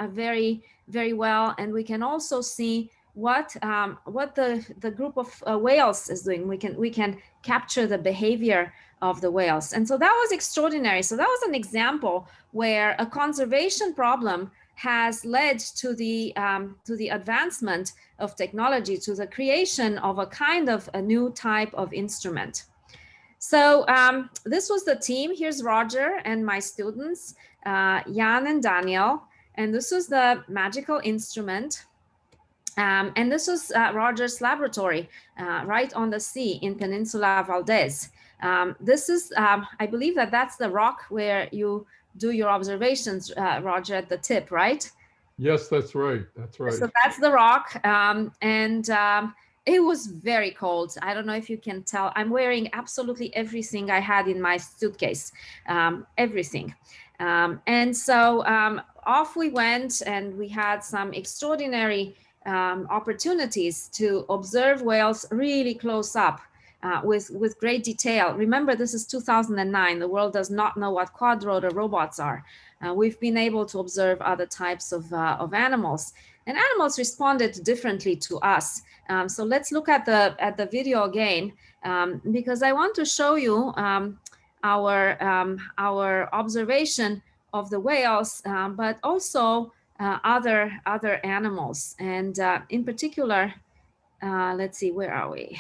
very, very well, and we can also see what the group of whales is doing. We can capture the behavior of the whales. And so that was extraordinary. So that was an example where a conservation problem has led to the advancement of technology, to the creation of a kind of a new type of instrument. So this was the team. Here's Roger and my students, Jan and Daniel. And this was the magical instrument. And this was Roger's laboratory right on the sea in Peninsula Valdez. This is, I believe that's the rock where you do your observations, Roger, at the tip, right? Yes, that's right. That's right. So that's the rock. It was very cold. I don't know if you can tell. I'm wearing absolutely everything I had in my suitcase, everything. And so off we went, and we had some extraordinary opportunities to observe whales really close up with great detail. Remember, this is 2009. The world does not know what quadrotor robots are. We've been able to observe other types of animals, and animals responded differently to us. So let's look at the video again, because I want to show you our observation of the whales, but also other animals. And in particular, let's see, where are we?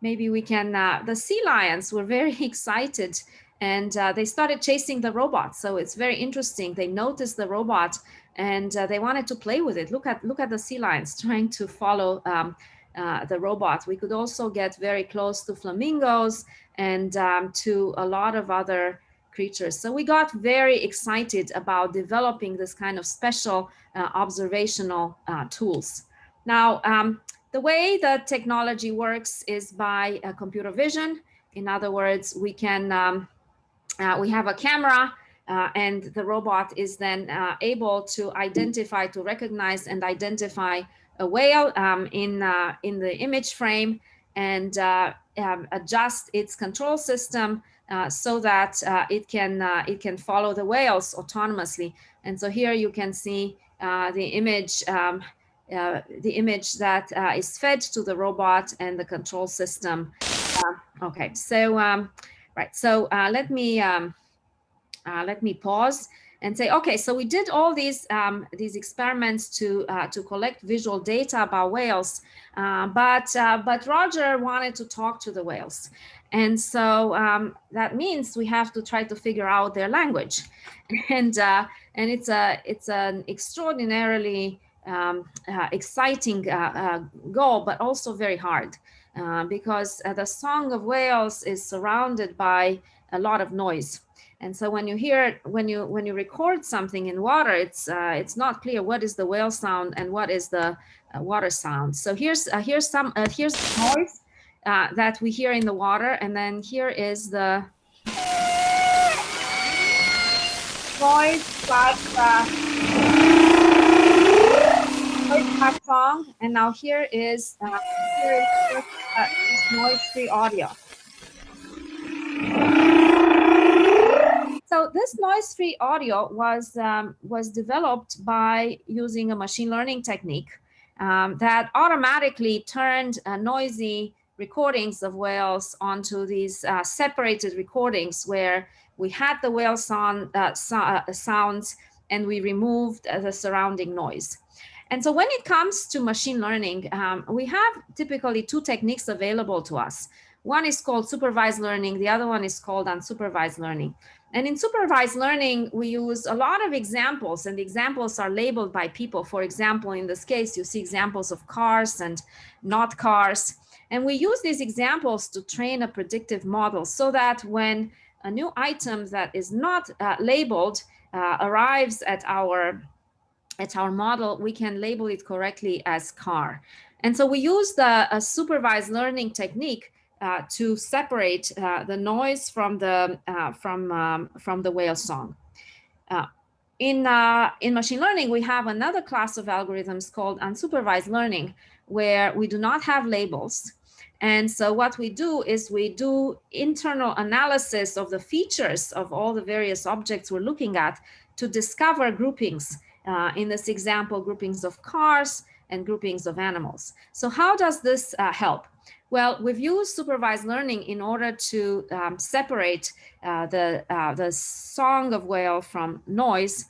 Maybe we can, the sea lions were very excited, and they started chasing the robot. So it's very interesting. They noticed the robot, and they wanted to play with it. Look at the sea lions trying to follow the robot. We could also get very close to flamingos and to a lot of other creatures. So we got very excited about developing this kind of special observational tools. Now, the way that technology works is by computer vision. In other words, we can we have a camera, and the robot is then able to recognize and identify a whale in the image frame, and adjust its control system so that it can follow the whales autonomously. And so here you can see the image that is fed to the robot and the control system. Okay, so right, so let me pause and say, okay, so we did all these experiments to collect visual data about whales, but Roger wanted to talk to the whales, and so that means we have to try to figure out their language, and it's an extraordinarily exciting goal, but also very hard, because the song of whales is surrounded by a lot of noise. And so when you hear, when you record something in water, it's not clear what is the whale sound and what is the water sound. So here's the noise that we hear in the water, and then here is the noise plus song, and now here is noise-free audio. So this noise-free audio was developed by using a machine learning technique that automatically turned noisy recordings of whales onto these separated recordings where we had the whale sounds and we removed the surrounding noise. And so when it comes to machine learning, we have typically two techniques available to us. One is called supervised learning. The other one is called unsupervised learning. And in supervised learning, we use a lot of examples, and the examples are labeled by people. For example, in this case, you see examples of cars and not cars. And we use these examples to train a predictive model so that when a new item that is not labeled arrives at our model, we can label it correctly as car. And so we use the supervised learning technique to separate the noise from the whale song. In machine learning, we have another class of algorithms called unsupervised learning, where we do not have labels. And so what we do is we do internal analysis of the features of all the various objects we're looking at to discover groupings. In this example, groupings of cars and groupings of animals. So how does this help? Well, we've used supervised learning in order to separate the song of whale from noise.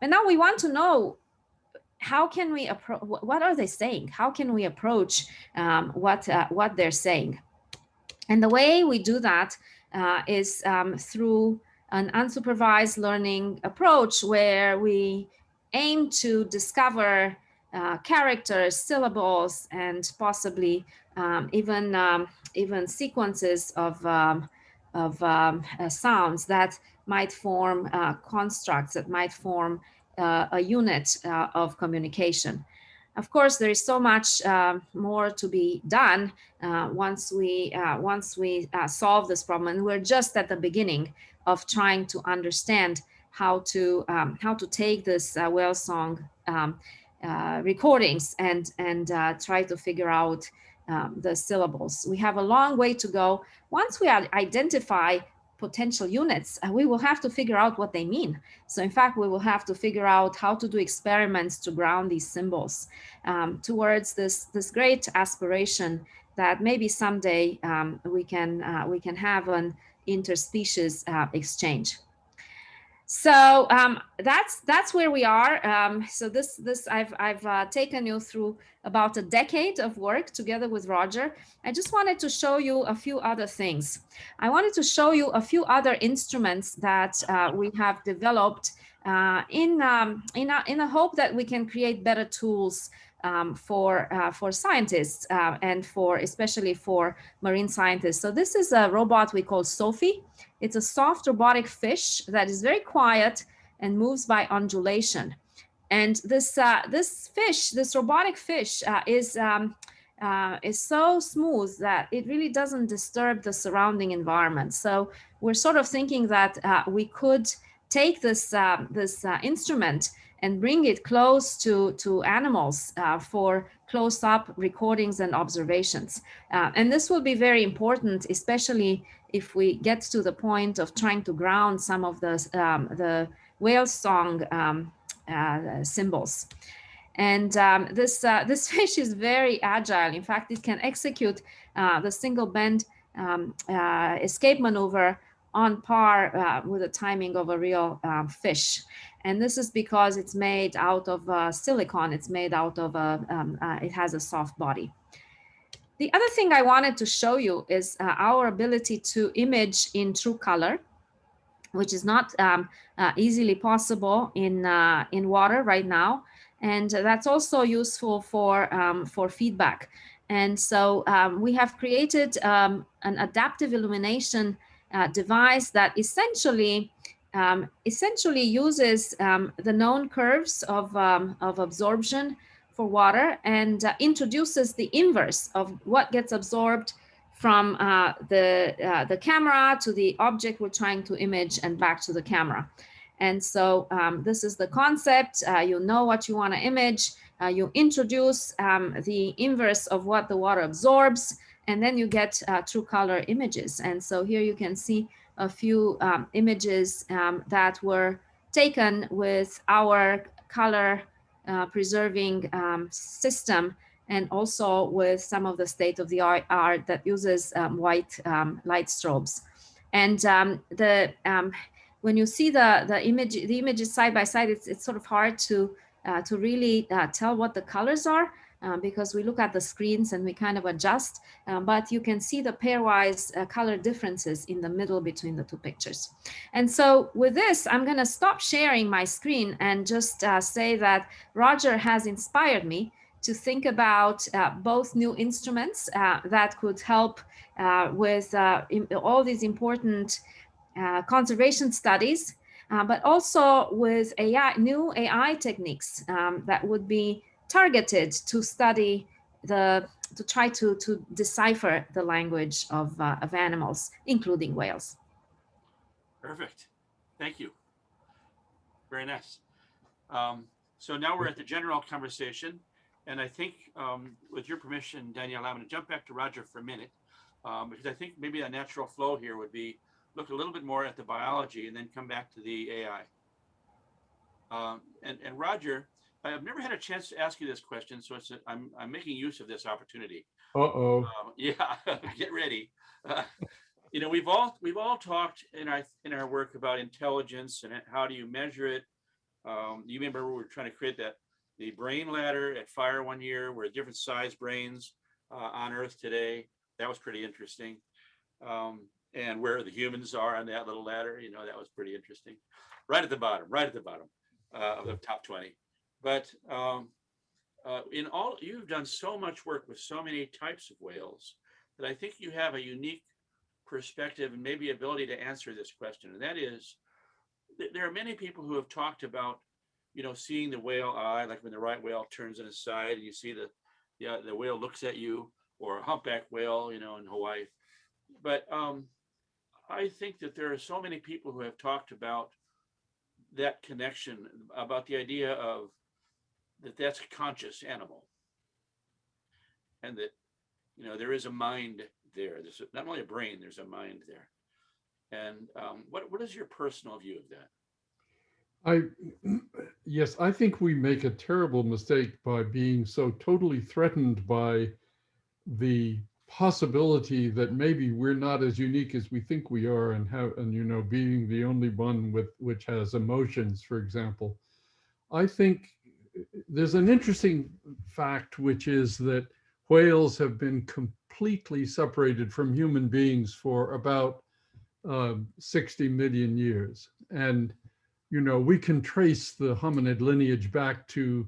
And now we want to know, how can we approach, what are they saying? How can we approach what they're saying? And the way we do that is through an unsupervised learning approach, where we aim to discover characters, syllables, and possibly even sequences of sounds that might form constructs, that might form a unit of communication. Of course, there is so much more to be done once we solve this problem, and we're just at the beginning of trying to understand how to take this whale song recordings and try to figure out the syllables. We have a long way to go. Once we identify potential units, we will have to figure out what they mean. So in fact, we will have to figure out how to do experiments to ground these symbols towards this great aspiration that maybe someday we can have an interspecies exchange. So that's where we are. So this I've taken you through about a decade of work together with Roger. I just wanted to show you a few other things. I wanted to show you a few other instruments that we have developed in a hope that we can create better tools for scientists and especially for marine scientists. So this is a robot we call Sophie. It's a soft robotic fish that is very quiet and moves by undulation. And this robotic fish is so smooth that it really doesn't disturb the surrounding environment. So we're sort of thinking that we could take this instrument and bring it close to animals for close-up recordings and observations. And this will be very important, especially if we get to the point of trying to ground some of the whale song symbols. And this fish is very agile. In fact, it can execute the single bend escape maneuver on par with the timing of a real fish. And this is because it's made out of silicon. It's made out of it has a soft body. The other thing I wanted to show you is our ability to image in true color, which is not easily possible in water right now. And that's also useful for feedback. And so we have created an adaptive illumination device that essentially uses the known curves of absorption for water and introduces the inverse of what gets absorbed from the camera to the object we're trying to image and back to the camera. And so this is the concept. You know what you want to image. You introduce the inverse of what the water absorbs, and then you get true color images. And so here you can see a few images that were taken with our color preserving system, and also with some of the state-of-the-art that uses white light strobes. And when you see the images side by side, it's sort of hard to really tell what the colors are because we look at the screens and we kind of adjust, but you can see the pairwise color differences in the middle between the two pictures. And so with this, I'm going to stop sharing my screen and just say that Roger has inspired me to think about both new instruments that could help with all these important conservation studies, but also with new AI techniques that would be targeted to study to try to decipher the language of animals, including whales. Perfect. Thank you. Very nice. So now we're at the general conversation. And I think with your permission, Daniela, I'm going to jump back to Roger for a minute because I think maybe a natural flow here would be look a little bit more at the biology and then come back to the AI. And Roger, I've never had a chance to ask you this question, so I'm making use of this opportunity. Uh-oh. Yeah, get ready. You know, we've all talked in our work about intelligence and how do you measure it. You remember we were trying to create the brain ladder at FiRe one year. We're different size brains on Earth today. That was pretty interesting. And where the humans are on that little ladder, you know, that was pretty interesting. Right at the bottom of the top 20. But in all, you've done so much work with so many types of whales that I think you have a unique perspective and maybe ability to answer this question. And that is, there are many people who have talked about, you know, seeing the whale eye, like when the right whale turns on its side and you see the whale looks at you, or a humpback whale, you know, in Hawaii. But I think that there are so many people who have talked about that connection, about the idea of that's a conscious animal, and that, you know, there is a mind there. There's not only a brain, there's a mind there. And what is your personal view of that? Yes, I think we make a terrible mistake by being so totally threatened by the possibility that maybe we're not as unique as we think we are, and you know, being the only one which has emotions, for example. I think there's an interesting fact, which is that whales have been completely separated from human beings for about 60 million years. And, you know, we can trace the hominid lineage back to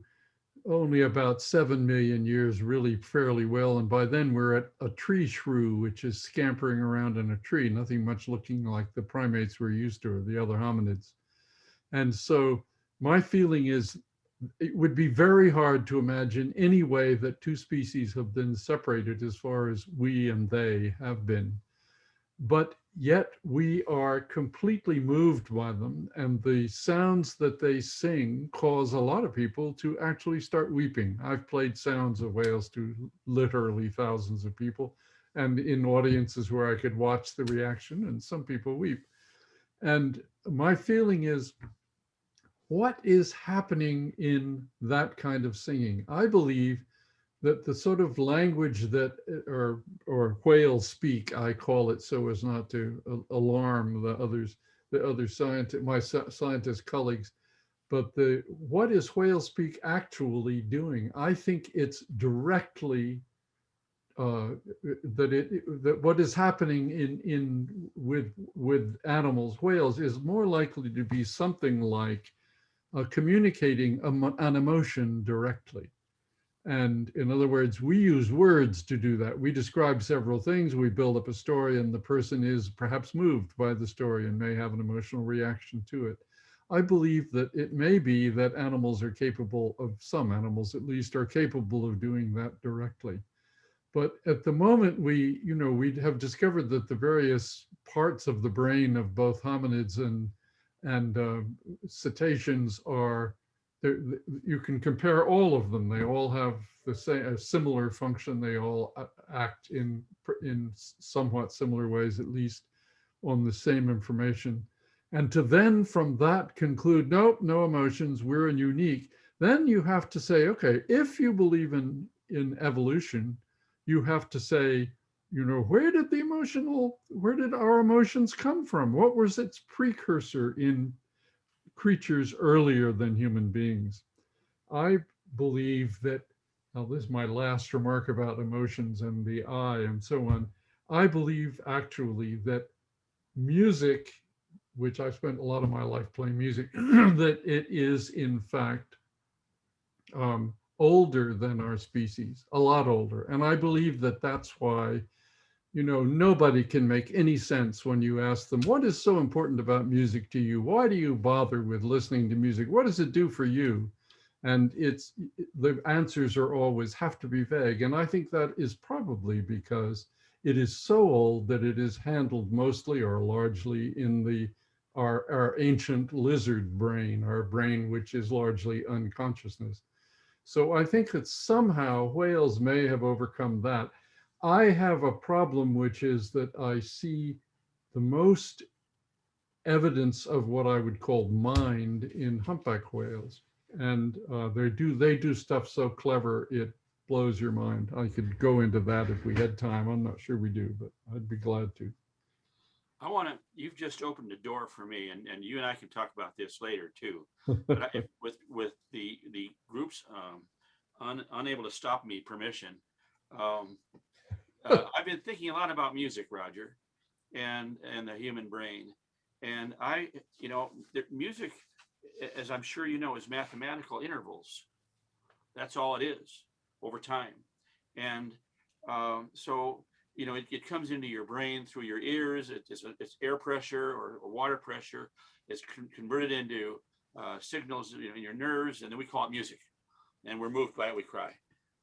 only about 7 million years really fairly well. And by then we're at a tree shrew, which is scampering around in a tree, nothing much looking like the primates we're used to, or the other hominids. And so my feeling is it would be very hard to imagine any way that two species have been separated as far as we and they have been. but yet we are completely moved by them. And the sounds that they sing cause a lot of people to actually start weeping. I've played sounds of whales to literally thousands of people, and in audiences where I could watch the reaction, and some people weep. And my feeling is, what is happening in that kind of singing? I believe that the sort of language that or whales speak, I call it so as not to alarm the other scientists, my scientist colleagues, but the what is whale speak actually doing? I think it's directly that what is happening in with animals, whales, is more likely to be something like communicating an emotion directly. And in other words, we use words to do that. We describe several things, we build up a story, and the person is perhaps moved by the story and may have an emotional reaction to it. I believe that it may be that animals are capable of, some animals at least, are capable of doing that directly. But at the moment, we have discovered that the various parts of the brain of both hominids and cetaceans are, you can compare all of them. They all have the same, a similar function. They all act in somewhat similar ways, at least on the same information. And to then from that conclude, nope, no emotions, we're unique. Then you have to say, okay, if you believe in evolution, you have to say, where did our emotions come from? What was its precursor in creatures earlier than human beings? I believe that, now this is my last remark about emotions and the eye and so on. I believe actually that music, which I've spent a lot of my life playing music, that it is in fact older than our species, a lot older. And I believe that that's why, nobody can make any sense when you ask them, what is so important about music to you? Why do you bother with listening to music? What does it do for you? And the answers are always have to be vague. And I think that is probably because it is so old that it is handled mostly or largely in our ancient lizard brain, our brain, which is largely unconsciousness. So I think that somehow whales may have overcome that. I have a problem, which is that I see the most evidence of what I would call mind in humpback whales. And they do stuff so clever, it blows your mind. I could go into that if we had time. I'm not sure we do, but I'd be glad to. You've just opened the door for me, and you and I can talk about this later too. But with the groups unable to stop me permission, I've been thinking a lot about music, Roger, and the human brain. And the music, as I'm sure you know, is mathematical intervals. That's all it is over time. And so, it comes into your brain through your ears. It's air pressure or water pressure. It's converted into signals in your nerves, and then we call it music. And we're moved by it, we cry.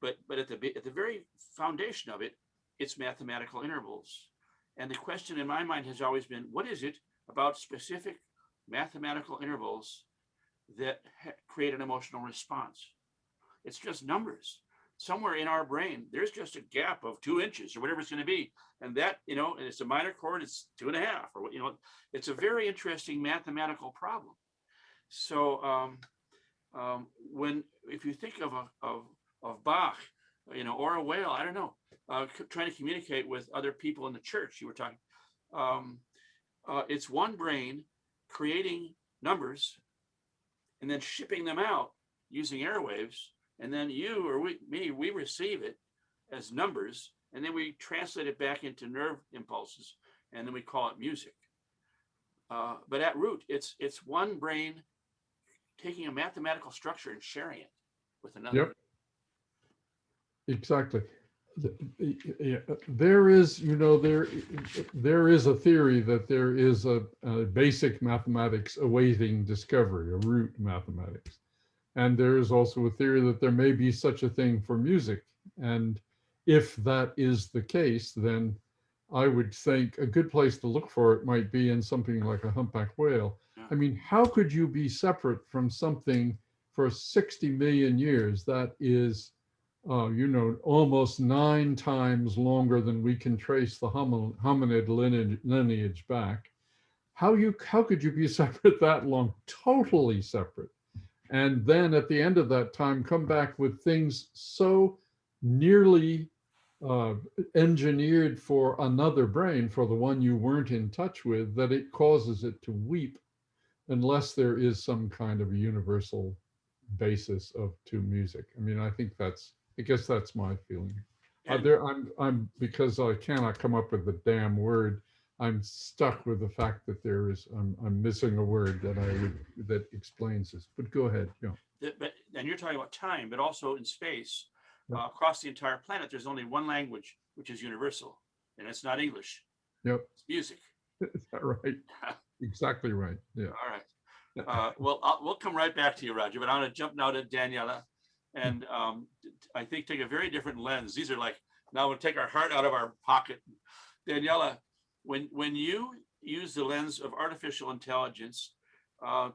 But at the very foundation of it, it's mathematical intervals. And the question in my mind has always been, what is it about specific mathematical intervals that create an emotional response? It's just numbers. Somewhere in our brain, there's just a gap of 2 inches or whatever it's going to be. And that, and it's a minor chord, it's 2.5, or, it's a very interesting mathematical problem. So if you think of Bach, or a whale, I don't know, trying to communicate with other people in the church, you were talking, it's one brain creating numbers and then shipping them out using airwaves. And then you or we receive it as numbers, and then we translate it back into nerve impulses, and then we call it music. But at root, it's one brain taking a mathematical structure and sharing it with another. Yep. Exactly. There is, there is a theory that there is a basic mathematics awaiting discovery, a root mathematics. And there is also a theory that there may be such a thing for music. And if that is the case, then I would think a good place to look for it might be in something like a humpback whale. Yeah. I mean, how could you be separate from something for 60 million years that is, you know, almost 9 times longer than we can trace the hominid lineage back? How could you be separate that long? Totally separate. And then at the end of that time, come back with things so nearly uh, engineered for another brain, for the one you weren't in touch with, that it causes it to weep, unless there is some kind of a universal basis to music. I mean, I guess that's my feeling. And I'm because I cannot come up with the damn word. I'm stuck with the fact that I'm missing a word that explains this. But go ahead. Yeah. and you're talking about time, but also in space, Yep. across the entire planet, there's only one language which is universal, and it's not English. Yep. It's music. Is that right? Exactly right. Yeah. All right. Well, we'll come right back to you, Roger, but I'm going to jump now to Daniela, and I think take a very different lens. These are like, now we'll take our heart out of our pocket. Daniela, when you use the lens of artificial intelligence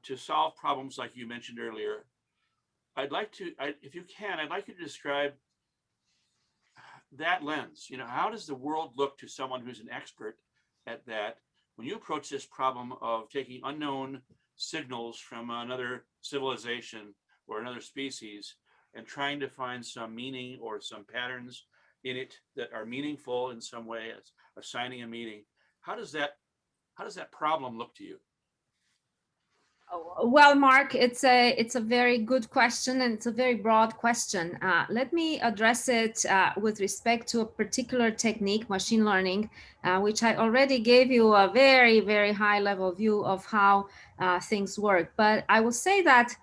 to solve problems like you mentioned earlier, I'd like you to describe that lens. You know, how does the world look to someone who's an expert at that when you approach this problem of taking unknown signals from another civilization or another species and trying to find some meaning or some patterns in it that are meaningful in some way, as assigning a meaning? How does that problem look to you? Well, Mark, it's a very good question, and it's a very broad question. Let me address it with respect to a particular technique, machine learning, which I already gave you a very, very high level view of how things work. But I will say that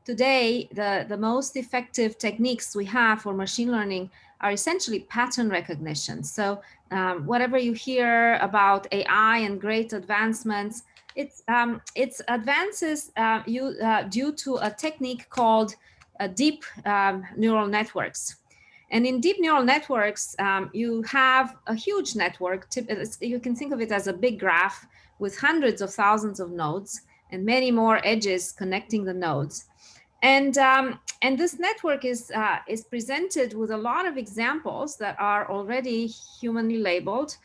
today, the most effective techniques we have for machine learning are essentially pattern recognition. So whatever you hear about AI and great advancements, it's advances due to a technique called deep neural networks. And in deep neural networks, you have a huge network. You can think of it as a big graph with hundreds of thousands of nodes and many more edges connecting the nodes. And this network is presented with a lot of examples that are already humanly labeled.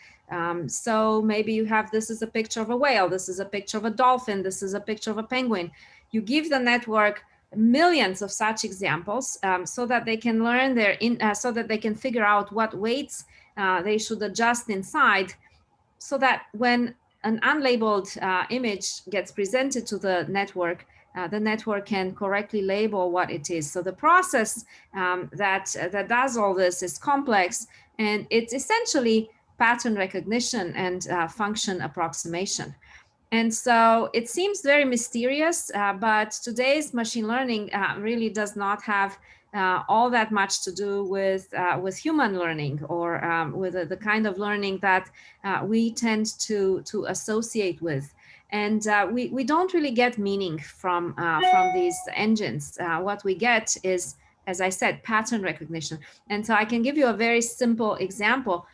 So maybe you have, this is a picture of a whale, this is a picture of a dolphin, this is a picture of a penguin. You give the network millions of such examples so that they can learn so that they can figure out what weights they should adjust inside, so that when an unlabeled image gets presented to the network can correctly label what it is. So the process that does all this is complex, and it's essentially pattern recognition and function approximation. And so it seems very mysterious, but today's machine learning really does not have all that much to do with human learning, or with the kind of learning that we tend to associate with. And we don't really get meaning from these engines. What we get is, as I said, pattern recognition. And so I can give you a very simple example.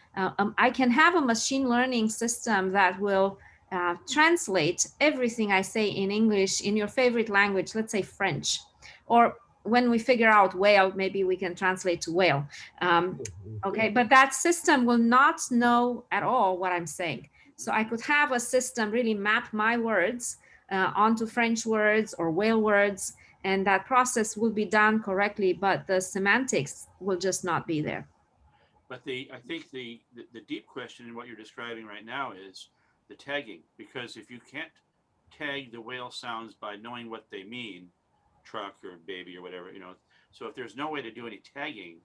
I can have a machine learning system that will translate everything I say in English in your favorite language, let's say French. Or when we figure out whale, maybe we can translate to whale. Okay, but that system will not know at all what I'm saying. So I could have a system really map my words onto French words or whale words, and that process will be done correctly, but the semantics will just not be there. But I think the deep question in what you're describing right now is the tagging, because if you can't tag the whale sounds by knowing what they mean, truck or baby or whatever, you know, so if there's no way to do any tagging,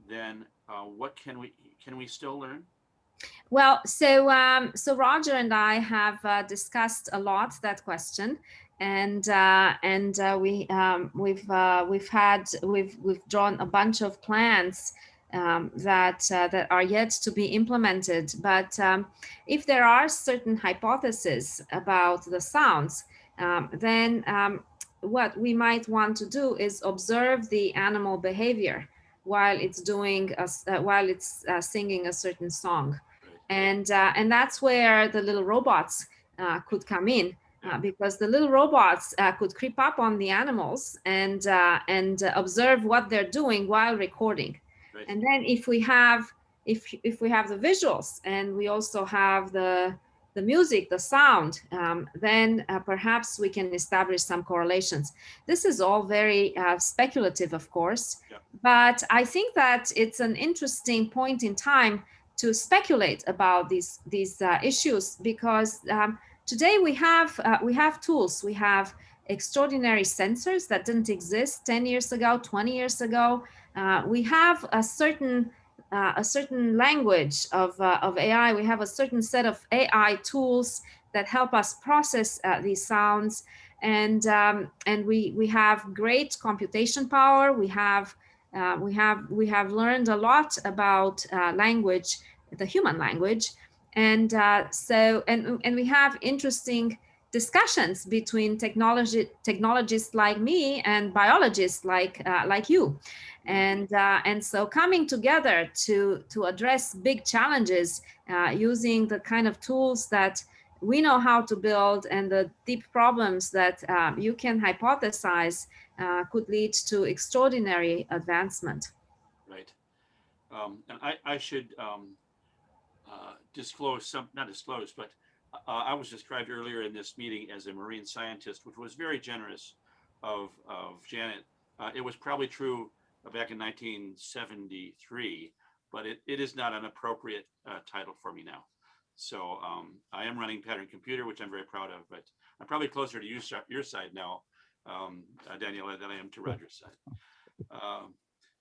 then what can we still learn? Well, so Roger and I have discussed a lot that question, and we've drawn a bunch of plans that are yet to be implemented. But if there are certain hypotheses about the sounds, then what we might want to do is observe the animal behavior while it's singing a certain song. And that's where the little robots could come in. Because the little robots could creep up on the animals and observe what they're doing while recording. Right. And then if we have the visuals and we also have the music, the sound, then perhaps we can establish some correlations. This is all very speculative, of course, but I think that it's an interesting point in time to speculate about these issues, because today we have tools. We have extraordinary sensors that didn't exist 10 years ago, 20 years ago. We have a certain language of AI. We have a certain set of AI tools that help us process these sounds, and we have great computation power. We have learned a lot about language, the human language, and we have interesting discussions between technologists like me and biologists like you, and so coming together to address big challenges using the kind of tools that we know how to build and the deep problems that you can hypothesize could lead to extraordinary advancement. Right. And I should disclose not disclose, but I was described earlier in this meeting as a marine scientist, which was very generous of Janet. It was probably true back in 1973, but it is not an appropriate title for me now. So I am running Pattern Computer, which I'm very proud of, but I'm probably closer to your side now, Daniela, than I am to Roger's side.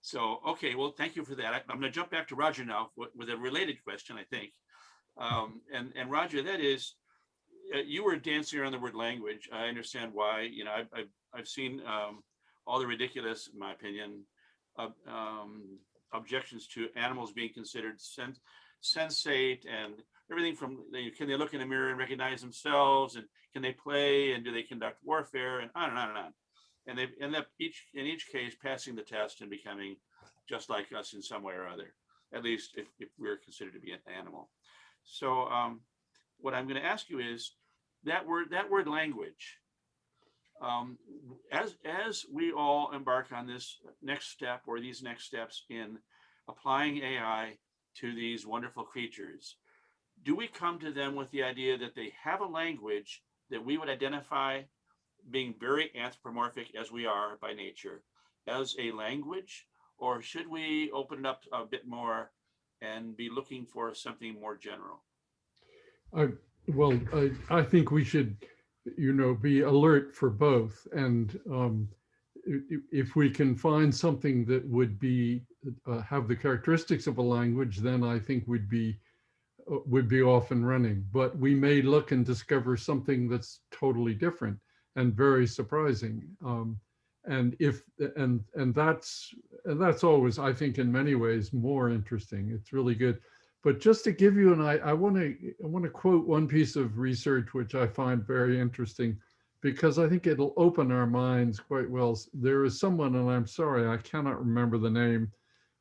So, okay, well, thank you for that. I'm going to jump back to Roger now with a related question, I think. And Roger, that is, you were dancing around the word language. I understand why. You know, I've seen all the ridiculous, in my opinion, objections to animals being considered sensate, and everything from can they look in a mirror and recognize themselves, and can they play, and do they conduct warfare, and on and on and on. And they end up in each case passing the test and becoming just like us in some way or other, at least if we're considered to be an animal. So what I'm going to ask you is that word language. As we all embark on this next step or these next steps in applying AI to these wonderful creatures, do we come to them with the idea that they have a language that we would identify, being very anthropomorphic as we are by nature, as a language? Or should we open it up a bit more and be looking for something more general? I think we should, be alert for both. And if we can find something that would be have the characteristics of a language, then I think would be off and running. But we may look and discover something that's totally different and very surprising. And that's always, I think, in many ways more interesting. It's really good. But just to give you I want to quote one piece of research which I find very interesting, because I think it'll open our minds quite well. There is someone, and I'm sorry, I cannot remember the name,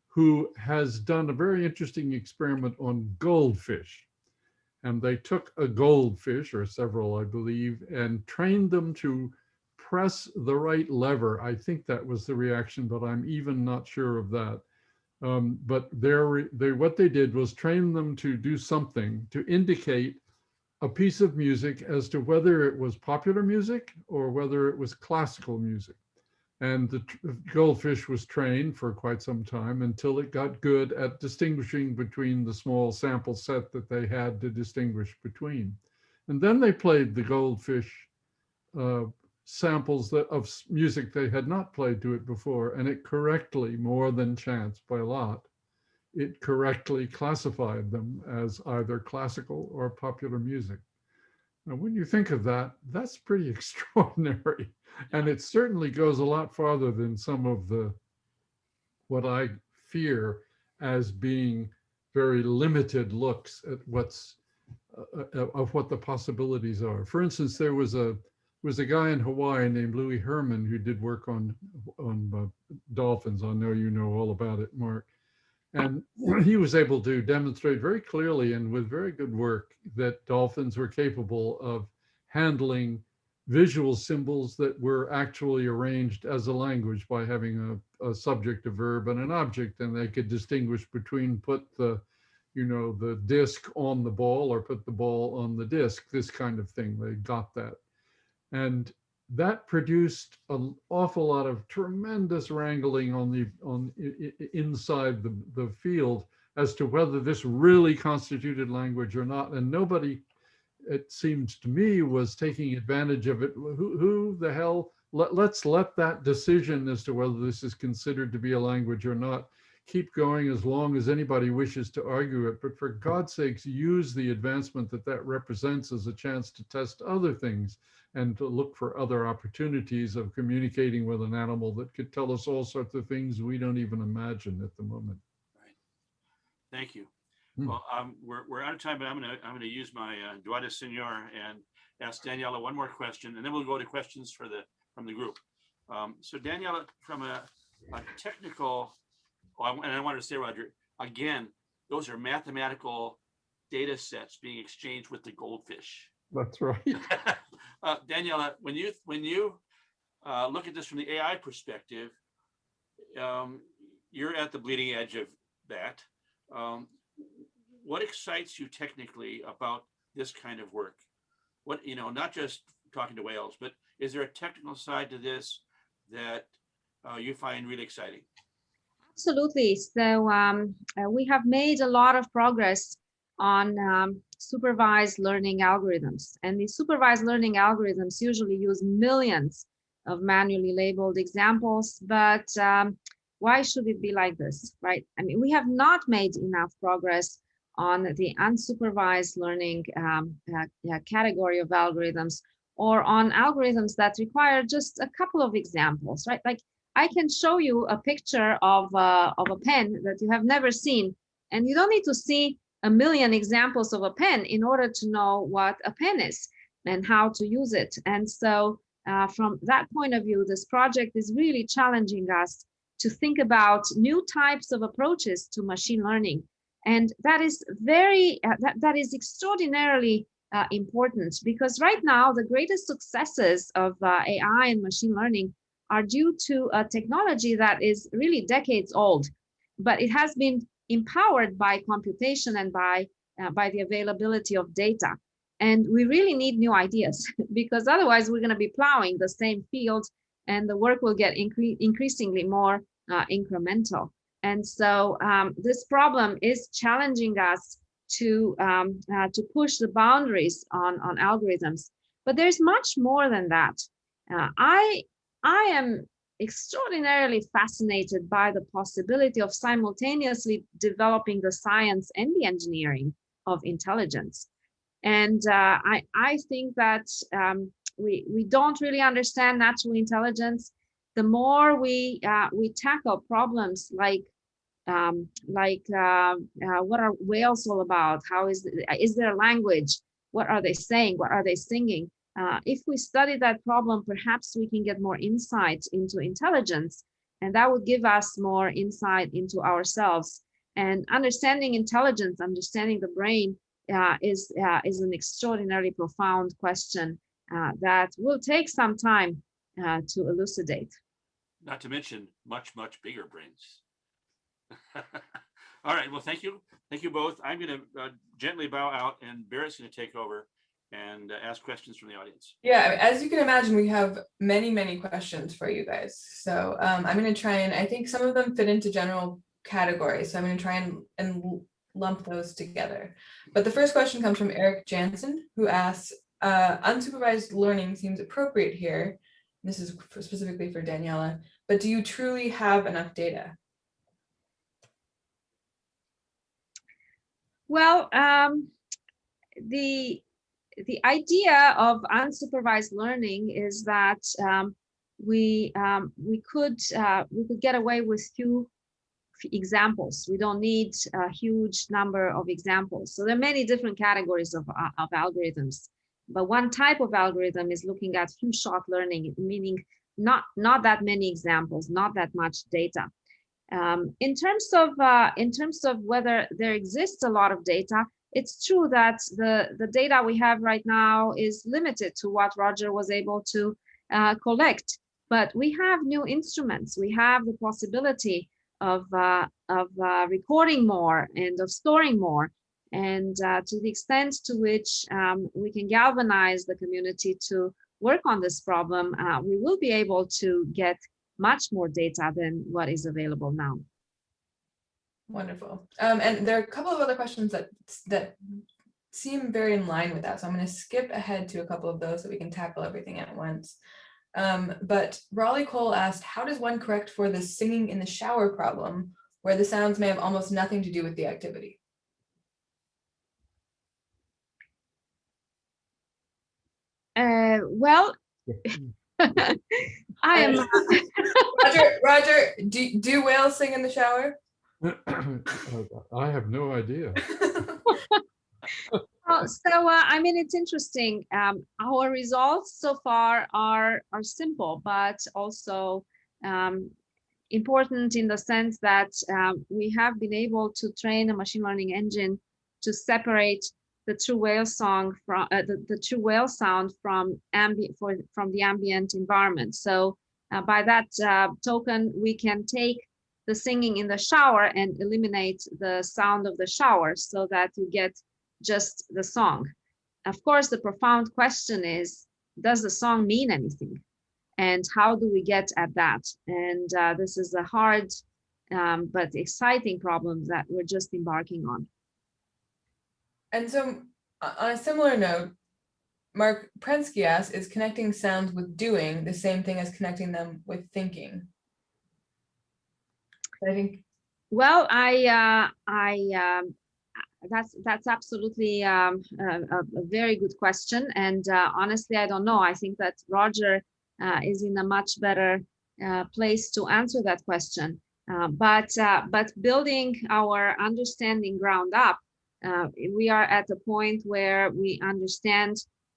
who has done a very interesting experiment on goldfish. And they took a goldfish, or several, I believe, and trained them to press the right lever. I think that was the reaction, but I'm even not sure of that. But what they did was train them to do something to indicate a piece of music as to whether it was popular music or whether it was classical music. And the goldfish was trained for quite some time until it got good at distinguishing between the small sample set that they had to distinguish between. And then they played the goldfish samples of music they had not played to it before, and it correctly, more than chance by a lot, it correctly classified them as either classical or popular music. Now, when you think of that, that's pretty extraordinary. And it certainly goes a lot farther than some of what I fear as being very limited looks at what the possibilities are. For instance, there was a guy in Hawaii named Louis Herman who did work on dolphins. I know you know all about it, Mark. And he was able to demonstrate very clearly and with very good work that dolphins were capable of handling visual symbols that were actually arranged as a language by having a subject, a verb, and an object. And they could distinguish between put the, the disc on the ball or put the ball on the disc, this kind of thing. They got that. And that produced an awful lot of tremendous wrangling inside the field as to whether this really constituted language or not. And nobody, it seems to me, was taking advantage of it. Who the hell, let's let that decision as to whether this is considered to be a language or not keep going as long as anybody wishes to argue it. But for God's sakes, use the advancement that represents as a chance to test other things and to look for other opportunities of communicating with an animal that could tell us all sorts of things we don't even imagine at the moment. Right. Thank you. Well, we're out of time, but I'm gonna use my droit de seigneur and ask Daniela one more question, and then we'll go to questions from the group. So Daniela, from a technical, and I wanted to say, Roger, again, those are mathematical data sets being exchanged with the goldfish. That's right. Daniela, when you look at this from the AI perspective, you're at the bleeding edge of that. What excites you technically about this kind of work? What, not just talking to whales, but is there a technical side to this that you find really exciting? Absolutely. So we have made a lot of progress on supervised learning algorithms. And these supervised learning algorithms usually use millions of manually labeled examples, but why should it be like this, right? I mean, we have not made enough progress on the unsupervised learning category of algorithms, or on algorithms that require just a couple of examples, right? Like, I can show you a picture of a pen that you have never seen, and you don't need to see a million examples of a pen in order to know what a pen is and how to use it. And so from that point of view, this project is really challenging us to think about new types of approaches to machine learning. And that is that is extraordinarily important, because right now the greatest successes of AI and machine learning are due to a technology that is really decades old, but it has been empowered by computation and by the availability of data. And we really need new ideas, because otherwise we're going to be plowing the same field and the work will get increasingly more incremental. And so this problem is challenging us to push the boundaries on algorithms. But there's much more than that. I am extraordinarily fascinated by the possibility of simultaneously developing the science and the engineering of intelligence. And I think that we don't really understand natural intelligence. The more we tackle problems like what are whales all about? Is there a language? What are they saying? What are they singing? If we study that problem, perhaps we can get more insight into intelligence, and that would give us more insight into ourselves. And understanding intelligence, understanding the brain, is an extraordinarily profound question that will take some time to elucidate. Not to mention much, much bigger brains. All right, well, thank you both. I'm going to gently bow out, and Barrett's going to take over and ask questions from the audience. Yeah, as you can imagine, we have many questions for you guys. So I'm going to try and, I think some of them fit into general categories. So I'm going to try and lump those together. But the first question comes from Eric Jansen, who asks, unsupervised learning seems appropriate here. This is specifically for Daniela, but do you truly have enough data? Well, the idea of unsupervised learning is that we could get away with few examples. We don't need a huge number of examples. So there are many different categories of algorithms. But one type of algorithm is looking at few-shot learning, meaning not that many examples, not that much data. In terms of whether there exists a lot of data, it's true that the data we have right now is limited to what Roger was able to collect. But we have new instruments. We have the possibility of recording more and of storing more. And to the extent to which we can galvanize the community to work on this problem, we will be able to get much more data than what is available now. Wonderful. And there are a couple of other questions that seem very in line with that. So I'm going to skip ahead to a couple of those so we can tackle everything at once. But Raleigh Cole asked, how does one correct for the singing in the shower problem, where the sounds may have almost nothing to do with the activity? Well, I am. Roger, do whales sing in the shower? I have no idea. I mean, it's interesting. Our results so far are simple, but also important in the sense that we have been able to train a machine learning engine to separate the true whale song from the true whale sound from the ambient environment. So by that token, we can take the singing in the shower and eliminate the sound of the shower so that you get just the song. Of course, the profound question is, does the song mean anything? And how do we get at that? And this is a hard but exciting problem that we're just embarking on. And so on a similar note, Mark Prensky asks, is connecting sounds with doing the same thing as connecting them with thinking? I think. Well, that's absolutely a very good question. And honestly, I don't know. I think that Roger is in a much better place to answer that question. But building our understanding ground up, we are at a point where we understand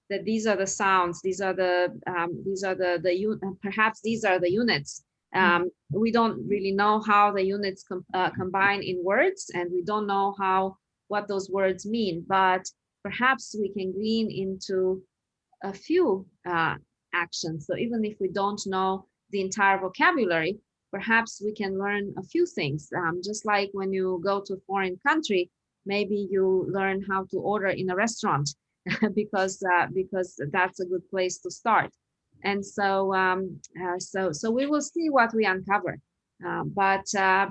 that these are the sounds, perhaps these are the units. We don't really know how the units combine in words, and we don't know what those words mean, but perhaps we can glean into a few actions. So even if we don't know the entire vocabulary, perhaps we can learn a few things. Just like when you go to a foreign country, maybe you learn how to order in a restaurant because that's a good place to start. And so we will see what we uncover. But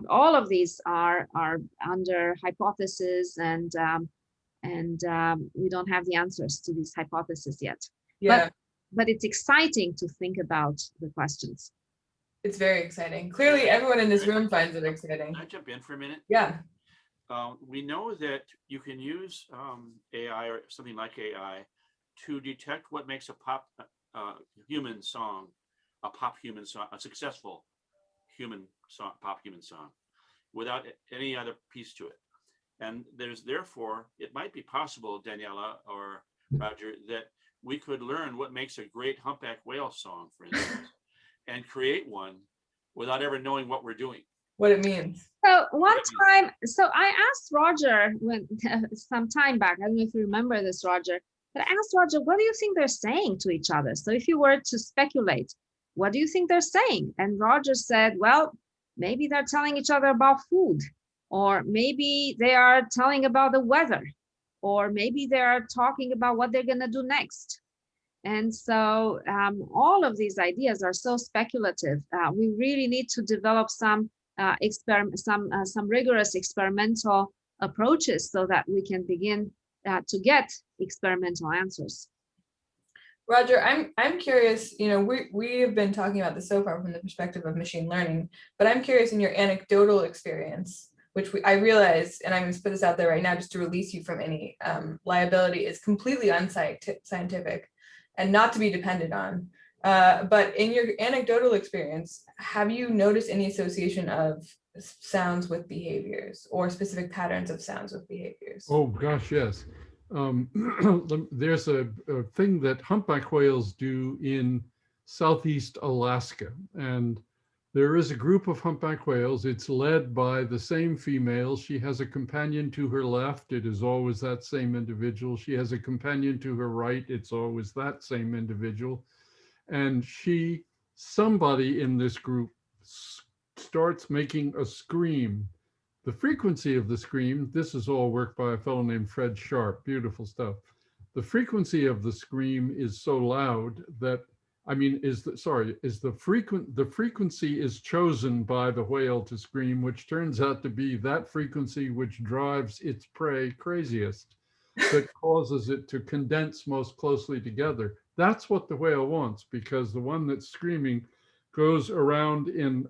all of these are under hypothesis, and we don't have the answers to these hypotheses yet. Yeah. But it's exciting to think about the questions. It's very exciting. Clearly, everyone in this room finds it exciting. Can I jump in for a minute? Yeah. We know that you can use AI or something like AI to detect what makes a pop human song, a successful human song, pop human song, without any other piece to it. And therefore, it might be possible, Daniela or Roger, that we could learn what makes a great humpback whale song, for instance, and create one without ever knowing what we're doing. What it means. So one time, I asked Roger some time back, I don't know if you remember this, Roger, but I asked Roger, what do you think they're saying to each other? So if you were to speculate, what do you think they're saying? And Roger said, well, maybe they're telling each other about food, or maybe they are telling about the weather, or maybe they are talking about what they're going to do next. And so all of these ideas are so speculative. We really need to develop some rigorous experimental approaches so that we can begin to get experimental answers. Roger, I'm curious, we have been talking about this so far from the perspective of machine learning, but I'm curious in your anecdotal experience, which I realize, and I'm going to put this out there right now just to release you from any liability, is completely unscientific and not to be depended on. But in your anecdotal experience, have you noticed any association of sounds with behaviors or specific patterns of sounds with behaviors? Oh gosh, yes. There's a thing that humpback whales do in Southeast Alaska, and There is a group of humpback whales. It's led by the same female. She has a companion to her left. It is always that same individual. She has a companion to her right. It's always that same individual. And somebody in this group starts making a scream. The frequency of the scream, this is all work by a fellow named Fred Sharp, beautiful stuff. The frequency of the scream is so loud that, the frequency is chosen by the whale to scream, which turns out to be that frequency which drives its prey craziest, that causes it to condense most closely together. That's what the whale wants, because the one that's screaming goes around in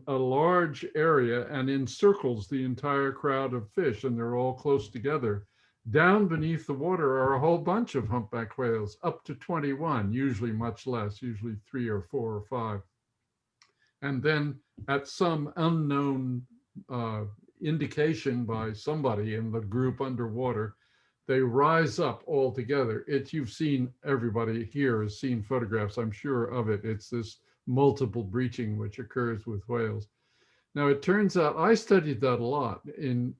a large area and encircles the entire crowd of fish, and they're all close together. Down beneath the water are a whole bunch of humpback whales, up to 21, usually much less, usually 3 or 4 or 5. And then at some unknown indication by somebody in the group underwater, they rise up all together. You've seen, everybody here has seen photographs, I'm sure, of it. It's this multiple breaching which occurs with whales. Now, it turns out I studied that a lot in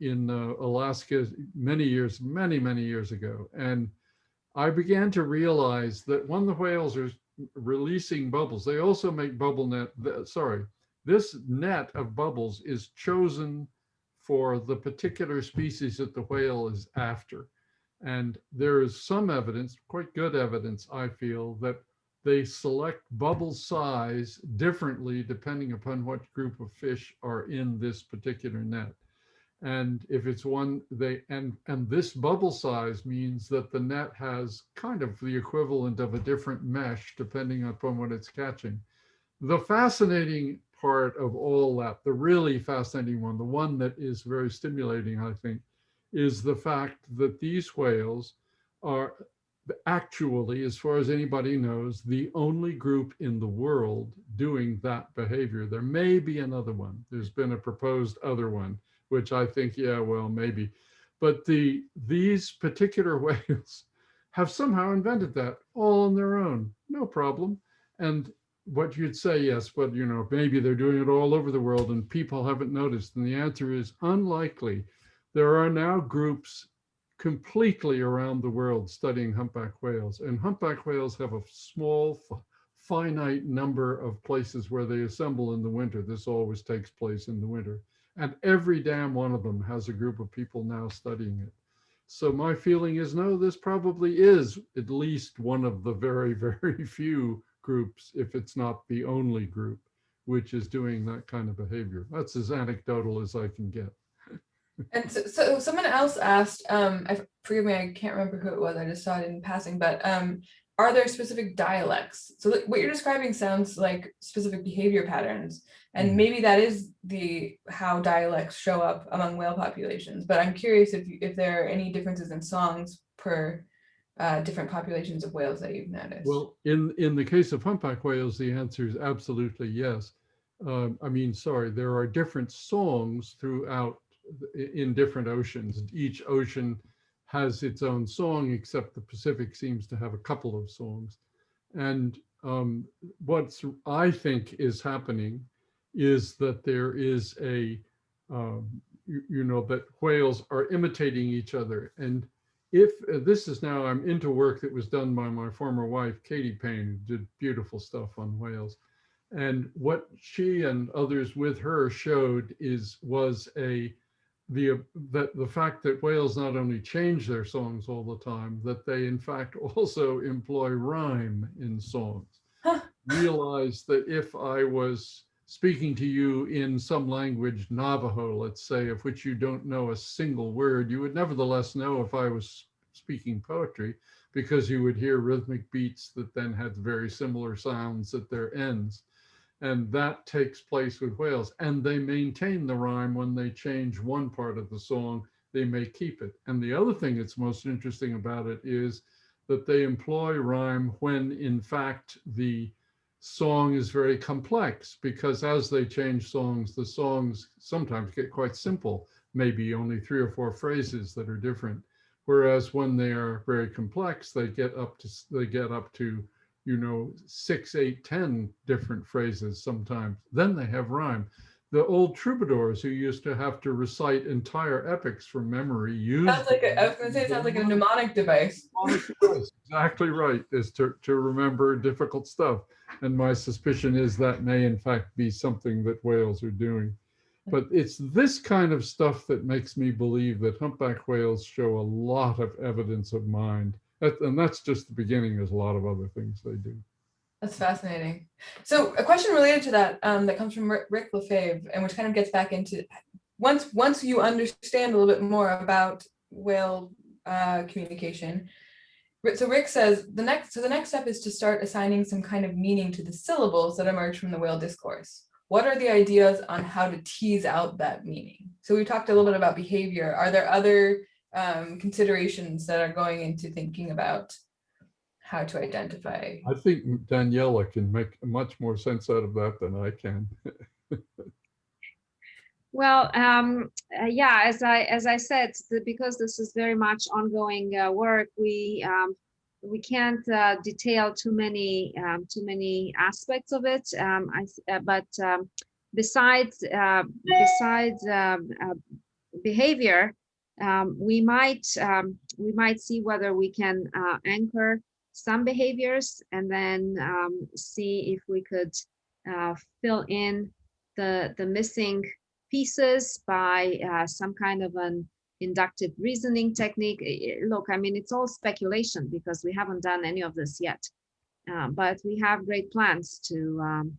Alaska many years ago. And I began to realize that when the whales are releasing bubbles, they also make bubble net. This net of bubbles is chosen for the particular species that the whale is after. And there is some evidence, quite good evidence, I feel, that they select bubble size differently depending upon what group of fish are in this particular net. And if it's one, and this bubble size means that the net has kind of the equivalent of a different mesh depending upon what it's catching. The fascinating part of all that, the really fascinating one, the one that is very stimulating, I think, is the fact that these whales are actually, as far as anybody knows, the only group in the world doing that behavior. There may be another one. There's been a proposed other one, which I think, yeah, well, maybe. But these particular whales have somehow invented that all on their own, no problem. And what you'd say, yes, but maybe they're doing it all over the world and people haven't noticed. And the answer is unlikely. There are now groups completely around the world studying humpback whales. And humpback whales have a small, finite number of places where they assemble in the winter. This always takes place in the winter. And every damn one of them has a group of people now studying it. So my feeling is, no, this probably is at least one of the very, very few groups, if it's not the only group, which is doing that kind of behavior. That's as anecdotal as I can get. And so someone else asked, forgive me, I can't remember who it was, I just saw it in passing, but are there specific dialects? So what you're describing sounds like specific behavior patterns, and maybe that is how dialects show up among whale populations. But I'm curious if there are any differences in songs per different populations of whales that you've noticed. Well, in the case of humpback whales, the answer is absolutely yes. There are different songs throughout in different oceans. Each ocean has its own song, except the Pacific seems to have a couple of songs. And what I think is happening is that there is that whales are imitating each other. And if this is now, I'm into work that was done by my former wife, Katie Payne, who did beautiful stuff on whales. And what she and others with her showed was the fact that whales not only change their songs all the time, that they in fact also employ rhyme in songs. Huh. Realize that if I was speaking to you in some language, Navajo, let's say, of which you don't know a single word, you would nevertheless know if I was speaking poetry, because you would hear rhythmic beats that then had very similar sounds at their ends. And that takes place with whales. And they maintain the rhyme. When they change one part of the song, they may keep it. And the other thing that's most interesting about it is that they employ rhyme when, in fact, the song is very complex, because as they change songs, the songs sometimes get quite simple, maybe only 3 or 4 phrases that are different. Whereas when they are very complex, they get up to you know, 6, 8, 10 different phrases sometimes. Then they have rhyme. The old troubadours who used to have to recite entire epics from memory used. Sounds like I was going to say it sounds like a mnemonic device. Mnemonic device, exactly right, is to remember difficult stuff. And my suspicion is that may in fact be something that whales are doing. But it's this kind of stuff that makes me believe that humpback whales show a lot of evidence of mind. And that's just the beginning. There's a lot of other things they do. That's fascinating. So a question related to that that comes from Rick Lefebvre, and which kind of gets back into once you understand a little bit more about whale communication. So Rick says the next step is to start assigning some kind of meaning to the syllables that emerge from the whale discourse. What are the ideas on how to tease out that meaning? So we talked a little bit about behavior. Are there other considerations that are going into thinking about how to identify? I think Daniela can make much more sense out of that than I can. Well, yeah, as I said, because this is very much ongoing work, we can't detail too many aspects of it. But besides behavior, we might see whether we can anchor some behaviors, and then see if we could fill in the missing pieces by some kind of an inductive reasoning technique. Look, I mean, it's all speculation because we haven't done any of this yet, but we have great plans to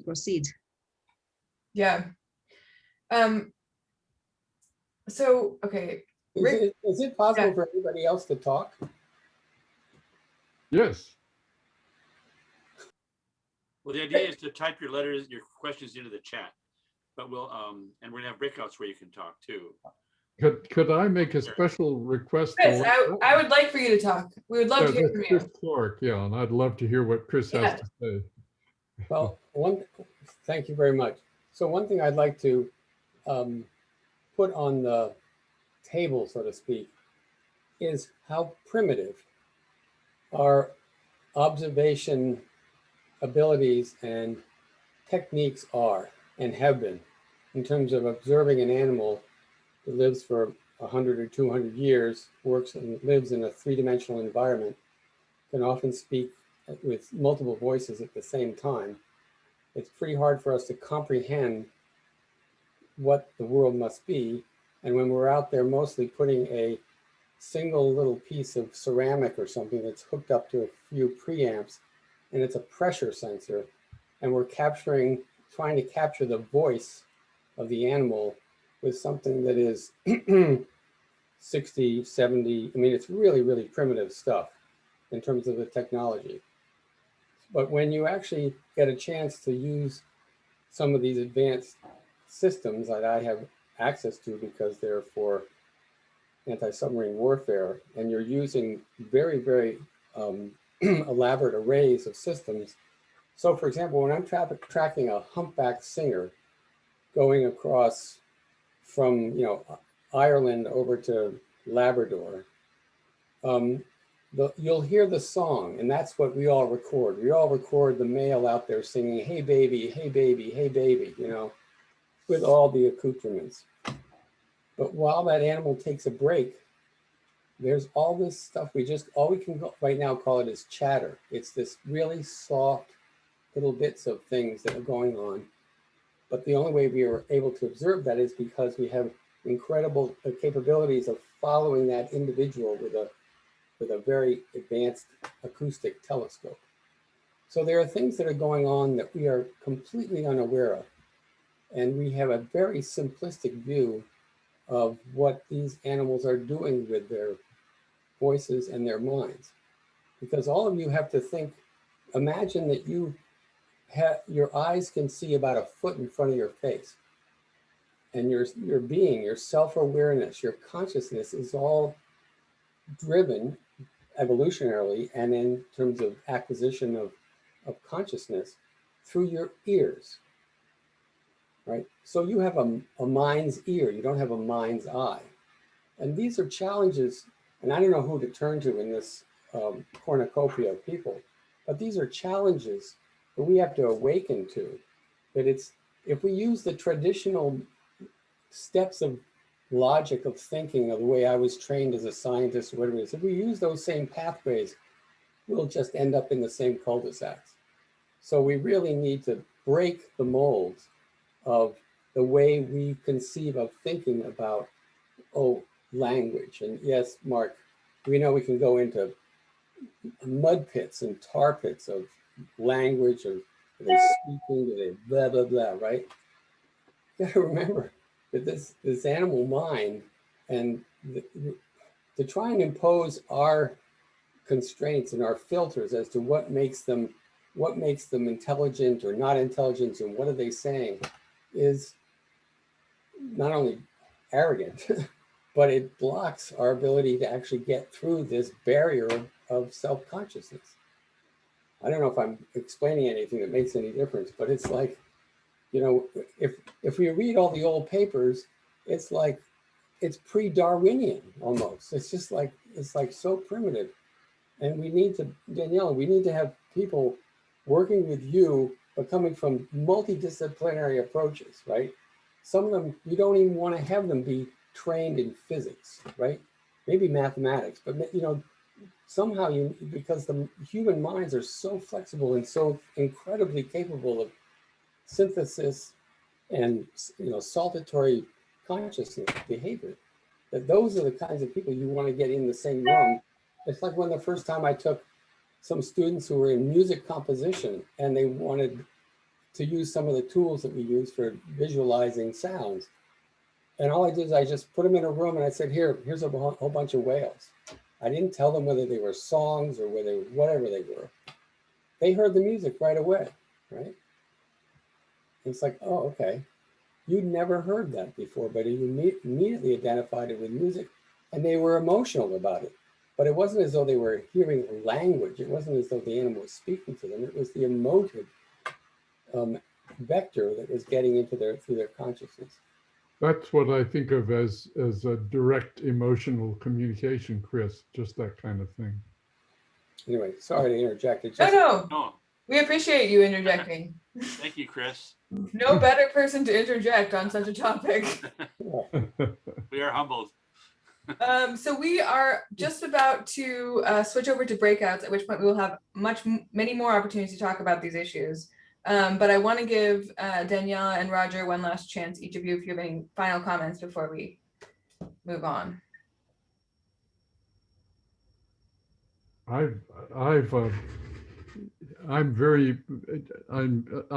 proceed. Yeah. So, okay. Rick, Is it possible for anybody else to talk? Yes. Well, the idea is to type your letters, your questions into the chat, but we'll, and we're gonna have breakouts where you can talk too. Could I make a special request? Chris, I would like for you to talk. We would love to hear from Chris you. Clark, yeah, and I'd love to hear what Chris has to say. Well, thank you very much. So one thing I'd like to put on the table, so to speak, is how primitive our observation abilities and techniques are and have been in terms of observing an animal that lives for 100 or 200 years, works and lives in a three-dimensional environment, can often speak with multiple voices at the same time. It's pretty hard for us to comprehend what the world must be. And when we're out there mostly putting a single little piece of ceramic or something that's hooked up to a few preamps, and it's a pressure sensor, and we're trying to capture the voice of the animal with something that is 60, 70, I mean, it's really, really primitive stuff in terms of the technology. But when you actually get a chance to use some of these advanced systems that I have access to because they're for anti-submarine warfare, and you're using very, very elaborate arrays of systems. So for example, when I'm tracking a humpback singer going across from, you know, Ireland over to Labrador, you'll hear the song, and that's what we all record. We all record the male out there singing, "Hey baby, hey baby, hey baby," you know, with all the accoutrements. But while that animal takes a break, there's all this stuff all we can right now call it is chatter. It's this really soft little bits of things that are going on. But the only way we are able to observe that is because we have incredible capabilities of following that individual with a very advanced acoustic telescope. So there are things that are going on that we are completely unaware of. And we have a very simplistic view of what these animals are doing with their voices and their minds. Because all of you have to think, imagine that your eyes can see about a foot in front of your face. And your being, your self-awareness, your consciousness is all driven evolutionarily and in terms of acquisition of consciousness through your ears, right? So you have a mind's ear, you don't have a mind's eye. And these are challenges, and I don't know who to turn to in this cornucopia of people, But these are challenges that we have to awaken to. That it's, if we use the traditional steps of logic of thinking of the way I was trained as a scientist or whatever it is, if we use those same pathways, we'll just end up in the same cul-de-sacs. So we really need to break the molds of the way we conceive of thinking about, language. And yes, Mark, we know we can go into mud pits and tar pits of language, of are they speaking, are they blah, blah, blah, right? You gotta remember that this animal mind, and to try and impose our constraints and our filters as to what makes them intelligent or not intelligent and what are they saying, is not only arrogant, but it blocks our ability to actually get through this barrier of self-consciousness. I don't know if I'm explaining anything that makes any difference, but it's like, you know, if we read all the old papers, it's like, it's pre-Darwinian almost. It's just like, it's like so primitive. And we need to, Daniela, we need to have people working with you, but coming from multidisciplinary approaches, right? Some of them, you don't even want to have them be trained in physics, right? Maybe mathematics, but you know, somehow because the human minds are so flexible and so incredibly capable of synthesis and, you know, saltatory consciousness behavior, that those are the kinds of people you want to get in the same room. It's like when the first time I took some students who were in music composition and they wanted to use some of the tools that we use for visualizing sounds. And all I did is I just put them in a room and I said, here's a whole bunch of whales. I didn't tell them whether they were songs or whatever they were. They heard the music right away, right? It's like, oh, okay. You'd never heard that before, but you immediately identified it with music and they were emotional about it. But it wasn't as though they were hearing language. It wasn't as though the animal was speaking to them. It was the emotive vector that was getting into through their consciousness. That's what I think of as a direct emotional communication, Chris, just that kind of thing. Anyway, sorry to interject. No, We appreciate you interjecting. thank you, Chris. No better person to interject on such a topic. We are humbled. So we are just about to switch over to breakouts, at which point we will have many more opportunities to talk about these issues. But I want to give Daniela and Roger one last chance, each of you, if you have any final comments before we move on. I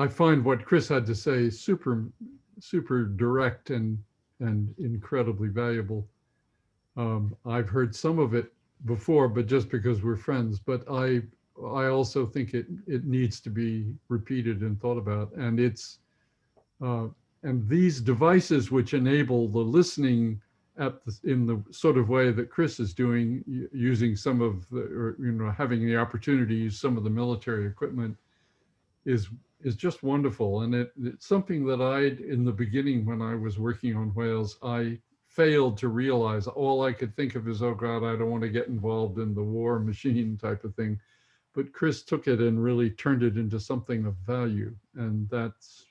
find what Chris had to say super direct and incredibly valuable. I've heard some of it before, but just because we're friends, but I also think it needs to be repeated and thought about. And it's and these devices which enable the listening in the sort of way that Chris is doing, using some of the, or, you know, having the opportunity to use some of the military equipment is just wonderful. And it's something that in the beginning, when I was working on whales, I failed to realize. All I could think of is, oh God, I don't want to get involved in the war machine type of thing. But Chris took it and really turned it into something of value. And that's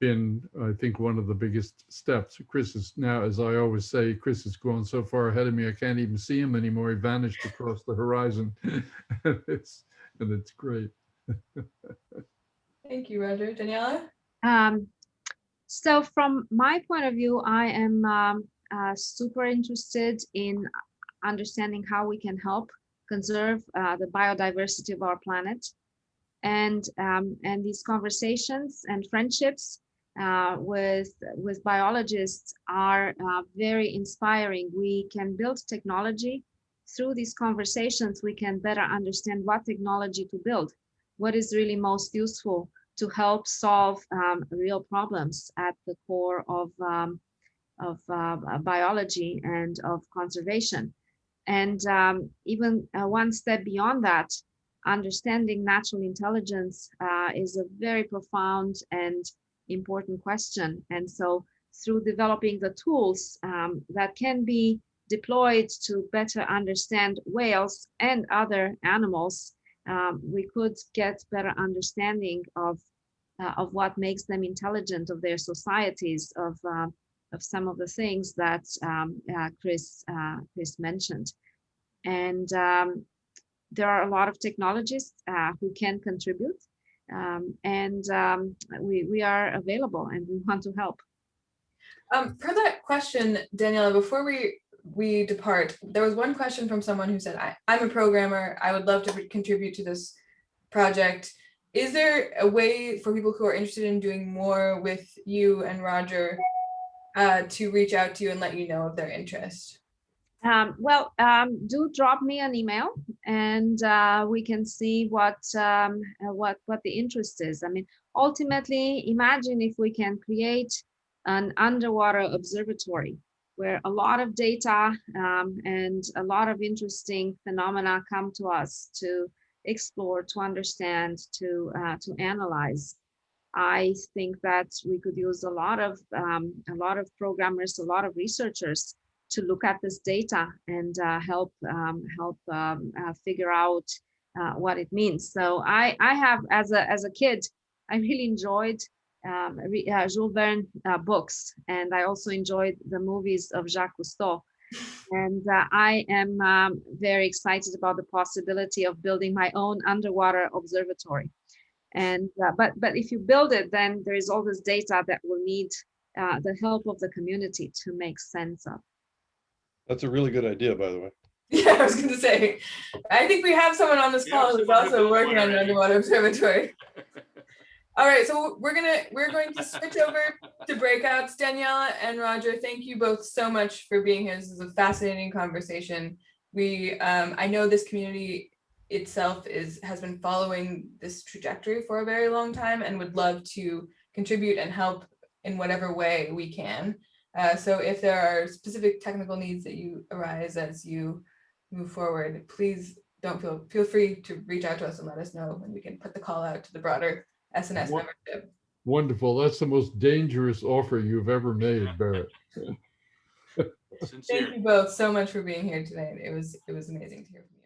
been, I think, one of the biggest steps. Chris is now, as I always say, Chris has gone so far ahead of me, I can't even see him anymore. He vanished across the horizon. and it's great. Thank you, Roger. Daniela? So from my point of view, I am super interested in understanding how we can help conserve the biodiversity of our planet. And these conversations and friendships with biologists are very inspiring. We can build technology. Through these conversations, we can better understand what technology to build, what is really most useful to help solve real problems at the core of biology and of conservation. And even one step beyond that, understanding natural intelligence is a very profound and important question. And so through developing the tools that can be deployed to better understand whales and other animals we could get better understanding of what makes them intelligent, of their societies, of some of the things that Chris mentioned. And there are a lot of technologists who can contribute, and we are available and we want to help. For that question, Daniela, before we depart, there was one question from someone who said, I'm a programmer, I would love to contribute to this project. Is there a way for people who are interested in doing more with you and Roger to reach out to you and let you know of their interest? Do drop me an email, and we can see what the interest is. I mean, ultimately, imagine if we can create an underwater observatory where a lot of data and a lot of interesting phenomena come to us to explore, to understand, to analyze. I think that we could use a lot of programmers, a lot of researchers to look at this data and help figure out what it means. So I have, as a kid, I really enjoyed Jules Verne books, and I also enjoyed the movies of Jacques Cousteau. And I am very excited about the possibility of building my own underwater observatory. And but if you build it, then there is all this data that will need the help of the community to make sense of. That's a really good idea, by the way. Yeah, I was going to say, I think we have someone on this call who's also working on an underwater observatory. All right, so we're going to switch over to breakouts. Daniela and Roger, thank you both so much for being here. This is a fascinating conversation. I know this community itself has been following this trajectory for a very long time and would love to contribute and help in whatever way we can. So if there are specific technical needs that you arise as you move forward, please feel free to reach out to us and let us know, and we can put the call out to the broader SNS membership. Wonderful. That's the most dangerous offer you've ever made, Barrett. Sincere. Thank you both so much for being here today. It was amazing to hear from you.